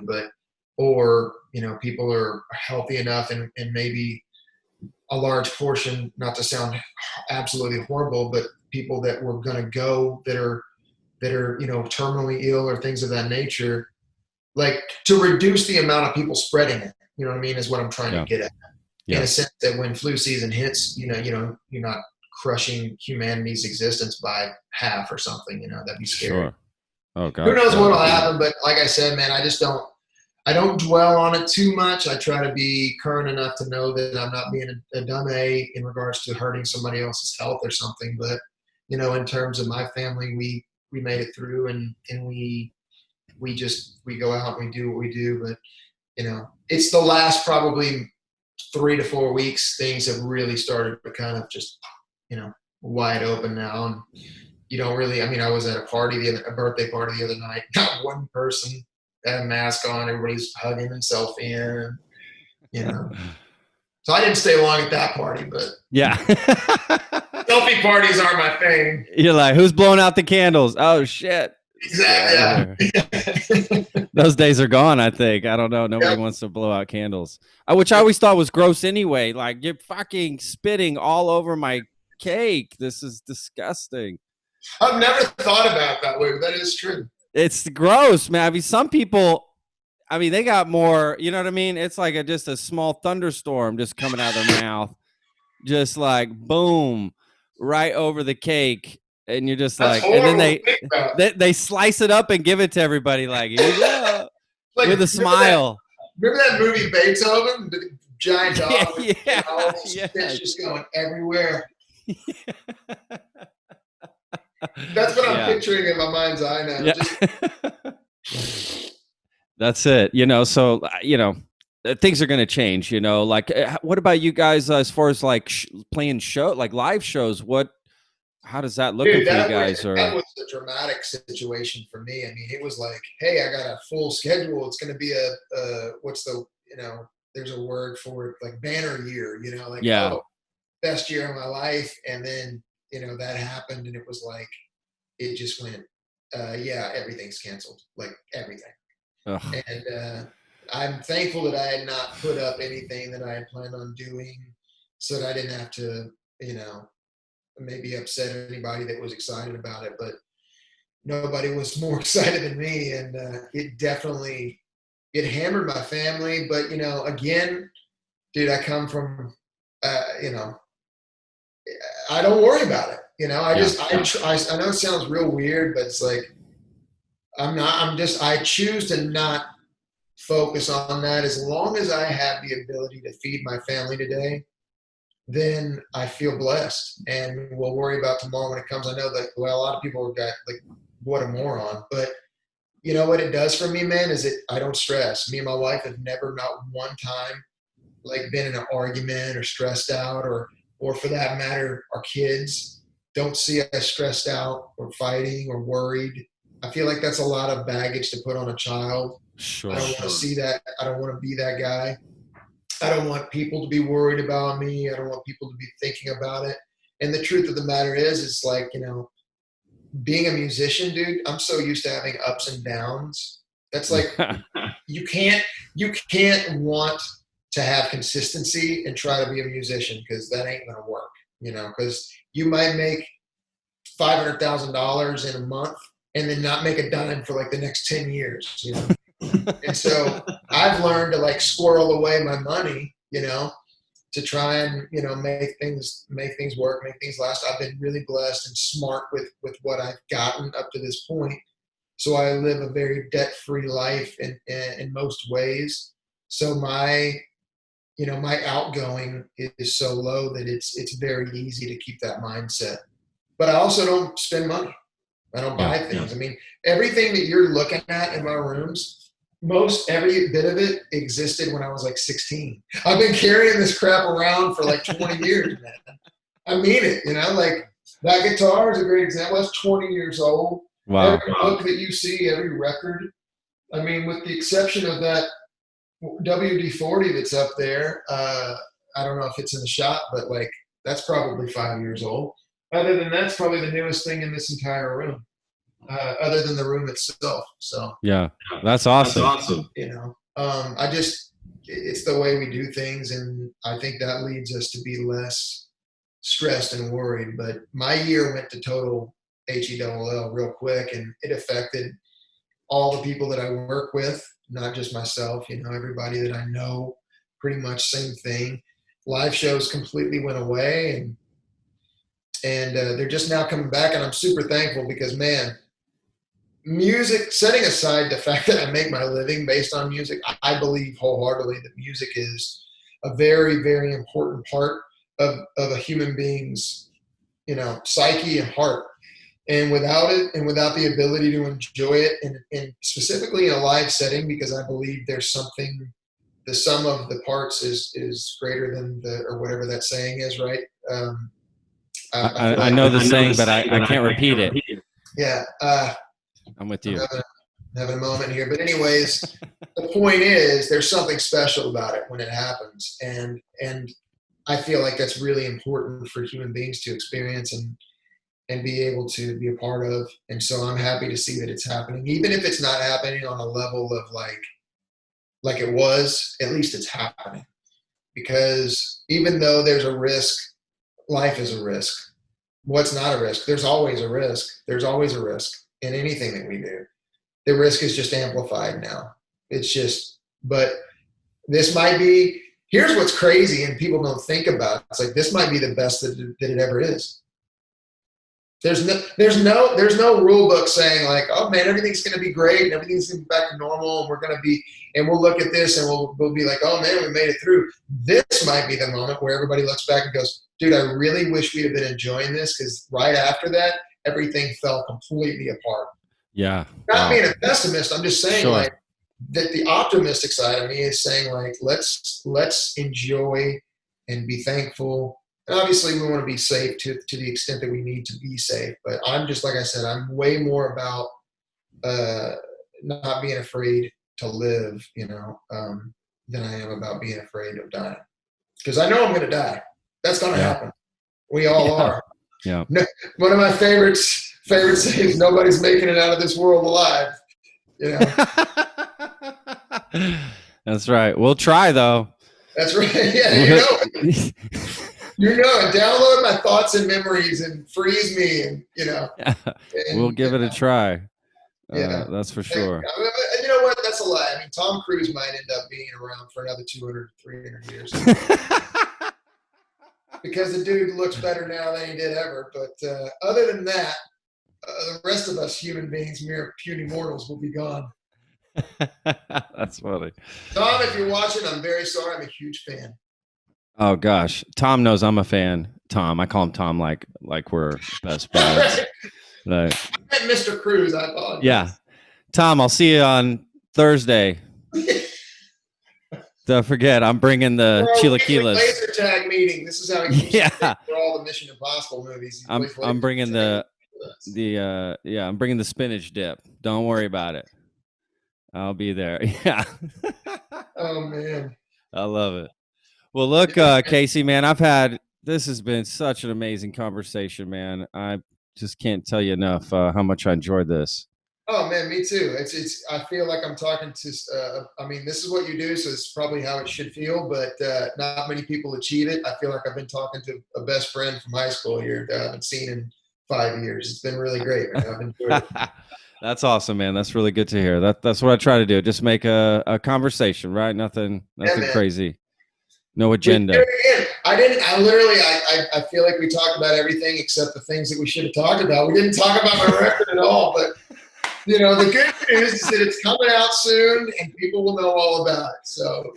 or people are healthy enough, and maybe a large portion, not to sound absolutely horrible, but people that were going to go that are terminally ill or things of that nature, like to reduce the amount of people spreading it. You know what I mean? Is what I'm trying to get at. In a sense that when flu season hits, you're not crushing humanity's existence by half or something. That'd be scary. Sure. Oh God. Who knows what'll happen? But like I said, man, I don't dwell on it too much. I try to be current enough to know that I'm not being a dumb A in regards to hurting somebody else's health or something. But in terms of my family, we made it through, and we go out and we do what we do. But it's the last probably 3 to 4 weeks, things have really started to kind of just, wide open now. And you don't really, I mean, I was at a birthday party the other night, not one person had a mask on, everybody's hugging and selfieing, So I didn't stay long at that party, but yeah. selfie parties are my thing. You're like, who's blowing out the candles? Oh shit. Exactly. Yeah. Those days are gone, I think. I don't know. Nobody wants to blow out candles. Which I always thought was gross anyway. Like, you're fucking spitting all over my cake. This is disgusting. I've never thought about it that way, but that is true. It's gross, man. I mean, some people, they got more, you know what I mean? It's like just a small thunderstorm just coming out of their mouth. Just like, boom, right over the cake. And you're just That's like, and then they slice it up and give it to everybody, like, here you go, like, with a smile. Remember that movie Beethoven? The giant dog yeah, with all those fish just going everywhere. That's what I'm picturing in my mind's eye now. Yeah. That's it. So, things are going to change, you know, like what about you guys as far as like playing like live shows? How does that looking Dude, for you guys? that Or was a dramatic situation for me. I mean, it was like, hey, I got a full schedule. It's going to be what's the, there's a word for it, like banner year, like, yeah. oh, best year of my life. And then, that happened and it was like, it just went, yeah, everything's canceled, like everything. Ugh. And I'm thankful that I had not put up anything that I had planned on doing so that I didn't have to, maybe upset anybody that was excited about it. But nobody was more excited than me. And it hammered my family. But, again, dude, I come from, you know, I don't worry about it. Yeah. I know it sounds real weird, but it's like, I choose to not focus on that. As long as I have the ability to feed my family today, then I feel blessed, and we'll worry about tomorrow when it comes. I know that, well, a lot of people have got like, what a moron, but you know what it does for me, man, is I don't stress. Me and my wife have never, not one time, like been in an argument or stressed out, or for that matter, our kids don't see us stressed out or fighting or worried. I feel like that's a lot of baggage to put on a child. I don't Sure. want to see that. I don't want to be that guy. I don't want people to be worried about me. I don't want people to be thinking about it. And the truth of the matter is, it's like, being a musician, dude, I'm so used to having ups and downs. That's like, you can't want to have consistency and try to be a musician, because that ain't gonna work, because you might make $500,000 in a month and then not make a dime for like the next 10 years. And so I've learned to like squirrel away my money, to try and, make things work, make things last. I've been really blessed and smart with what I've gotten up to this point. So I live a very debt-free life in most ways. So my outgoing is so low that it's very easy to keep that mindset. But I also don't spend money. I don't Yeah. buy things. I mean, everything that you're looking at in my rooms, most every bit of it existed when I was like 16. I've been carrying this crap around for like 20 years, man. I mean it, like that guitar is a great example. That's 20 years old. Every Wow. book that you see, every record, I mean, with the exception of that WD-40 that's up there, I don't know if it's in the shop, but like that's probably 5 years old. Other than that's probably the newest thing in this entire room, other than the room itself. So Yeah. That's awesome. it's the way we do things, and I think that leads us to be less stressed and worried. But my year went to total HELL real quick, and it affected all the people that I work with, not just myself. Everybody that I know, pretty much same thing. Live shows completely went away, and they're just now coming back, and I'm super thankful because, man, music, setting aside the fact that I make my living based on music, I believe wholeheartedly that music is a very, very important part of a human being's, psyche and heart. And without it, and without the ability to enjoy it, and specifically in a live setting, because I believe there's something, the sum of the parts is greater than or whatever that saying is, right? I feel I like know the saying, but I can't repeat it. yeah. I'm with I'm you. having a moment here, but anyways, the point is, there's something special about it when it happens, and I feel like that's really important for human beings to experience and be able to be a part of. And so I'm happy to see that it's happening, even if it's not happening on a level of like it was. At least it's happening, because even though there's a risk, life is a risk. What's not a risk? There's always a risk. There's always a risk in anything that we do. The risk is just amplified now. It's just, but this might be, here's what's crazy and people don't think about. It's like, this might be the best that it ever is. There's no rule book saying like, oh man, everything's going to be great and everything's going to be back to normal, and we'll look at this and we'll be like, oh man, we made it through. This might be the moment where everybody looks back and goes, dude, I really wish we'd have been enjoying this, because right after that, everything fell completely apart. Yeah. Not Wow. being a pessimist, I'm just saying, Sure. like, that the optimistic side of me is saying like, let's enjoy and be thankful. And obviously we want to be safe to the extent that we need to be safe. But I'm just, like I said, I'm way more about uh, not being afraid to live, than I am about being afraid of dying. Because I know I'm going to die. That's going to Yeah. happen. We all Yeah. are. Yeah. No, one of my favorite sayings: "Nobody's making it out of this world alive." You know. That's right. We'll try though. That's right. Yeah, you know it. You know it. Download my thoughts and memories and freeze me, and We'll and give it a try. yeah. That's for sure. And you know what? That's a lie. I mean, Tom Cruise might end up being around for another 200, 300 years because the dude looks better now than he did ever. But other than that, the rest of us human beings, mere puny mortals, will be gone. That's funny. Tom, if you're watching, I'm very sorry. I'm a huge fan. Oh gosh, Tom knows I'm a fan. Tom, I call him Tom like we're best buds. Like, Mr. Cruz, I apologize. yeah, Tom, I'll see you on Thursday. Don't forget, I'm bringing the chilaquiles. Laser tag meeting. This is how he keeps for all the Mission Impossible movies. I'm bringing I'm bringing the spinach dip. Don't worry about it. I'll be there. Yeah. Oh man, I love it. Well, look, Casey, man, this has been such an amazing conversation, man. I just can't tell you enough how much I enjoyed this. Oh man, me too. It's. I feel like I'm talking to. I mean, this is what you do, so it's probably how it should feel. But not many people achieve it. I feel like I've been talking to a best friend from high school here that I haven't seen in 5 years. It's been really great, man. I've enjoyed it. That's awesome, man. That's really good to hear. That's what I try to do. Just make a conversation, right? Nothing crazy. No agenda. I didn't. I literally. I feel like we talked about everything except the things that we should have talked about. We didn't talk about my record at all, but. The good news is that it's coming out soon and people will know all about it. So,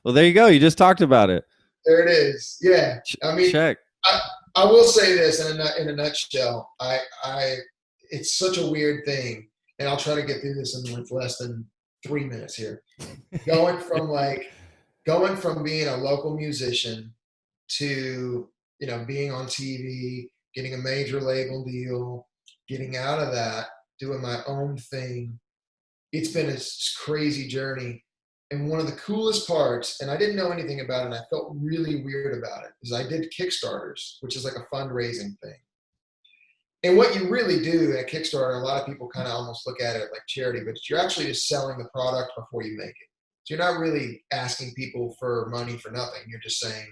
well, there you go. You just talked about it. There it is. Yeah. I mean, check. I will say this in a nutshell. It's such a weird thing, and I'll try to get through this in less than 3 minutes here. Going from being a local musician to, being on TV, getting a major label deal, getting out of that, doing my own thing. It's been a crazy journey. And one of the coolest parts, and I didn't know anything about it, and I felt really weird about it, is I did Kickstarters, which is like a fundraising thing. And what you really do at Kickstarter, a lot of people kind of almost look at it like charity, but you're actually just selling the product before you make it. So you're not really asking people for money for nothing. You're just saying,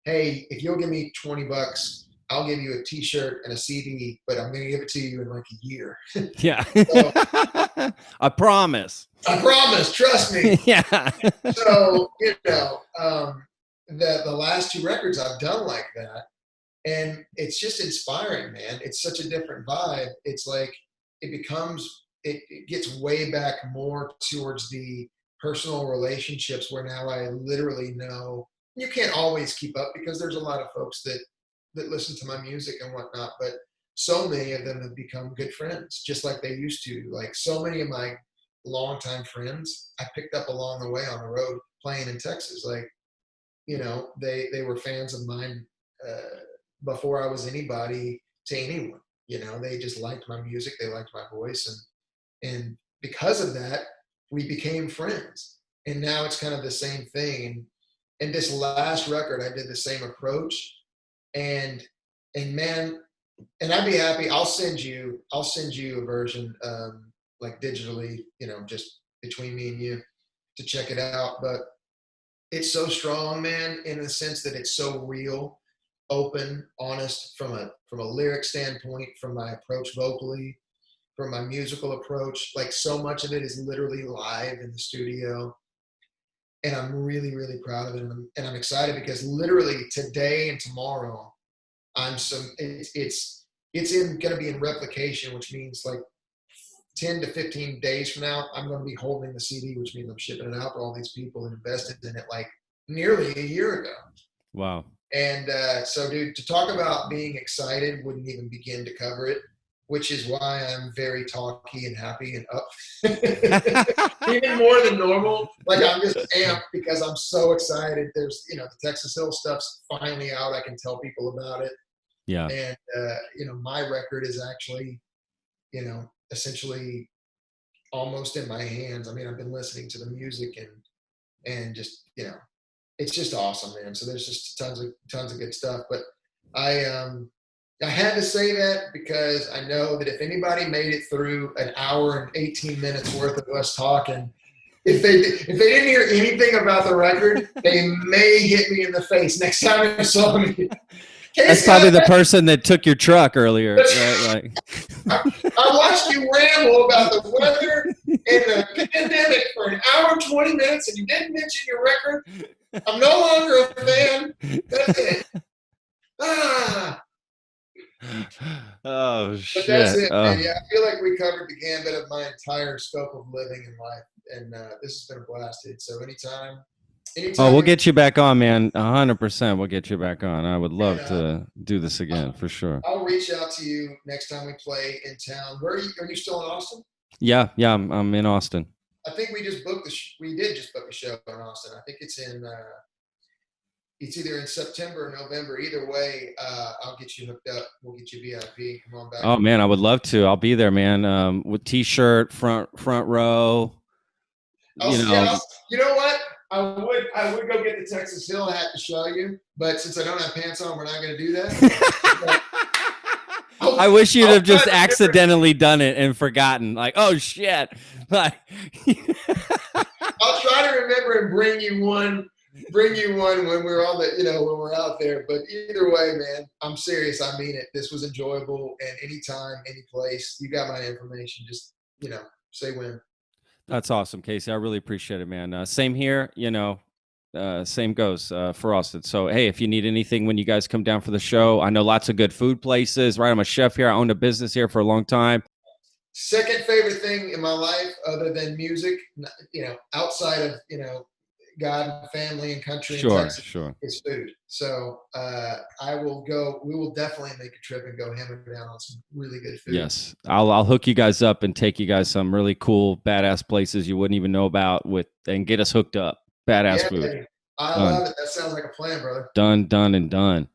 hey, if you'll give me $20, I'll give you a T-shirt and a CD, but I'm going to give it to you in like a year. Yeah. So, I promise. Trust me. Yeah. So, the last 2 records I've done like that. And it's just inspiring, man. It's such a different vibe. It's like it gets way back more towards the personal relationships where now I literally know. You can't always keep up because there's a lot of folks that listen to my music and whatnot, but so many of them have become good friends, just like they used to. Like so many of my longtime friends, I picked up along the way on the road playing in Texas. Like, they were fans of mine before I was anybody to anyone. They just liked my music, they liked my voice, and because of that, we became friends. And now it's kind of the same thing. And this last record, I did the same approach. And man, and I'd be happy. I'll send you a version, like digitally, just between me and you to check it out. But it's so strong, man, in the sense that it's so real, open, honest from a lyric standpoint, from my approach vocally, from my musical approach. Like so much of it is literally live in the studio. And I'm really, really proud of it. And I'm excited because literally today and tomorrow, it's going to be in replication, which means like 10 to 15 days from now, I'm going to be holding the CD, which means I'm shipping it out to all these people that invested in it like nearly a year ago. Wow. And so, dude, to talk about being excited wouldn't even begin to cover it. which is why I'm very talky and happy and up. Even more than normal. Like I'm just amped because I'm so excited. There's, the Texas Hill stuff's finally out. I can tell people about it. Yeah. And, my record is actually, essentially almost in my hands. I mean, I've been listening to the music and just, it's just awesome, man. So there's just tons of good stuff. But I had to say that because I know that if anybody made it through an hour and 18 minutes worth of us talking, if they didn't hear anything about the record, they may hit me in the face next time they saw me. That's probably the person that took your truck earlier, right? Like, I watched you ramble about the weather and the pandemic for an hour and 20 minutes, and you didn't mention your record. I'm no longer a fan. That's it. Oh shit! But that's it, man. Yeah, I feel like we covered the gambit of my entire scope of living and life, and this has been a blast, dude. So anytime. Oh, we'll get you back on, man. 100%. We'll get you back on. I would love to do this again for sure. I'll reach out to you next time we play in town. Where are you? Are you still in Austin? Yeah, I'm in Austin. I think we just booked we did just book a show in Austin. I think it's it's either in September or November. Either way, I'll get you hooked up. We'll get you VIP. Come on back. Oh man, I would love to. I'll be there, man. With t-shirt, front row. You know what? I would go get the Texas Hill hat to show you, but since I don't have pants on, we're not going to do that. I wish you'd have just accidentally done it and forgotten. Like, oh shit! Like, I'll try to remember and bring you one when we're on when we're out there. But either way, man, I'm serious. I mean it. This was enjoyable, and anytime, any place, you got my information. Just say when. That's awesome, Casey. I really appreciate it, man. Same here, same goes for Austin. So, hey, if you need anything when you guys come down for the show, I know lots of good food places, right? I'm a chef here. I owned a business here for a long time. Second favorite thing in my life, other than music, outside of, God and family and country and Texas, is food. So we will definitely make a trip and go hammer down on some really good food. Yes. I'll hook you guys up and take you guys some really cool, badass places you wouldn't even know about and get us hooked up. Badass food. Baby. I love it. That sounds like a plan, brother. Done, and done.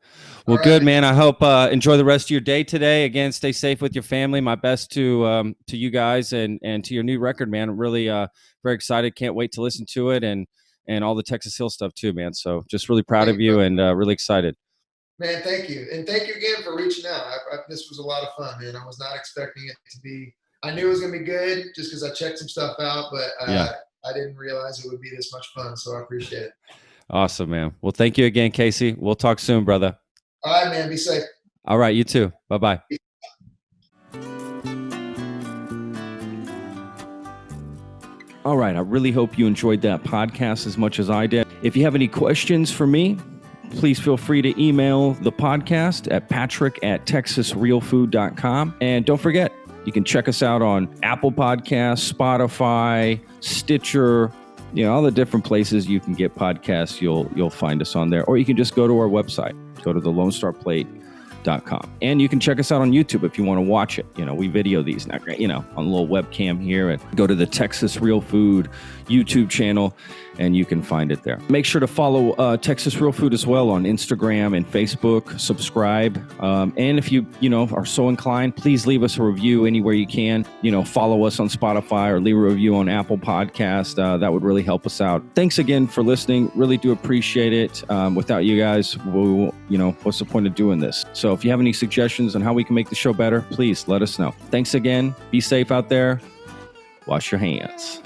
Well, good, man. I hope enjoy the rest of your day today. Again, stay safe with your family. My best to you guys and to your new record, man. I'm really very excited. Can't wait to listen to it and all the Texas Hill stuff too, man. So just really proud of you and really excited. Man, thank you. And thank you again for reaching out. This was a lot of fun, man. I was not expecting it to be, I knew it was going to be good just because I checked some stuff out, but I didn't realize it would be this much fun. So I appreciate it. Awesome, man. Well, thank you again, Casey. We'll talk soon, brother. All right, man. Be safe. All right. You too. Bye-bye. All right. I really hope you enjoyed that podcast as much as I did. If you have any questions for me, please feel free to email the podcast at patrick@texasrealfood.com. And don't forget, you can check us out on Apple Podcasts, Spotify, Stitcher, all the different places you can get podcasts. You'll find us on there. Or you can just go to our website. Go to thelone-star-plate.com. And you can check us out on YouTube if you want to watch it. We video these now, on a little webcam here, and go to the Texas Real Food YouTube channel and you can find it there. Make sure to follow Texas Real Food as well on Instagram and Facebook. Subscribe. And if you are so inclined, please leave us a review anywhere you can. Follow us on Spotify or leave a review on Apple Podcast. That would really help us out. Thanks again for listening. Really do appreciate it. Without you guys, what's the point of doing this? So if you have any suggestions on how we can make the show better, please let us know. Thanks again. Be safe out there. Wash your hands.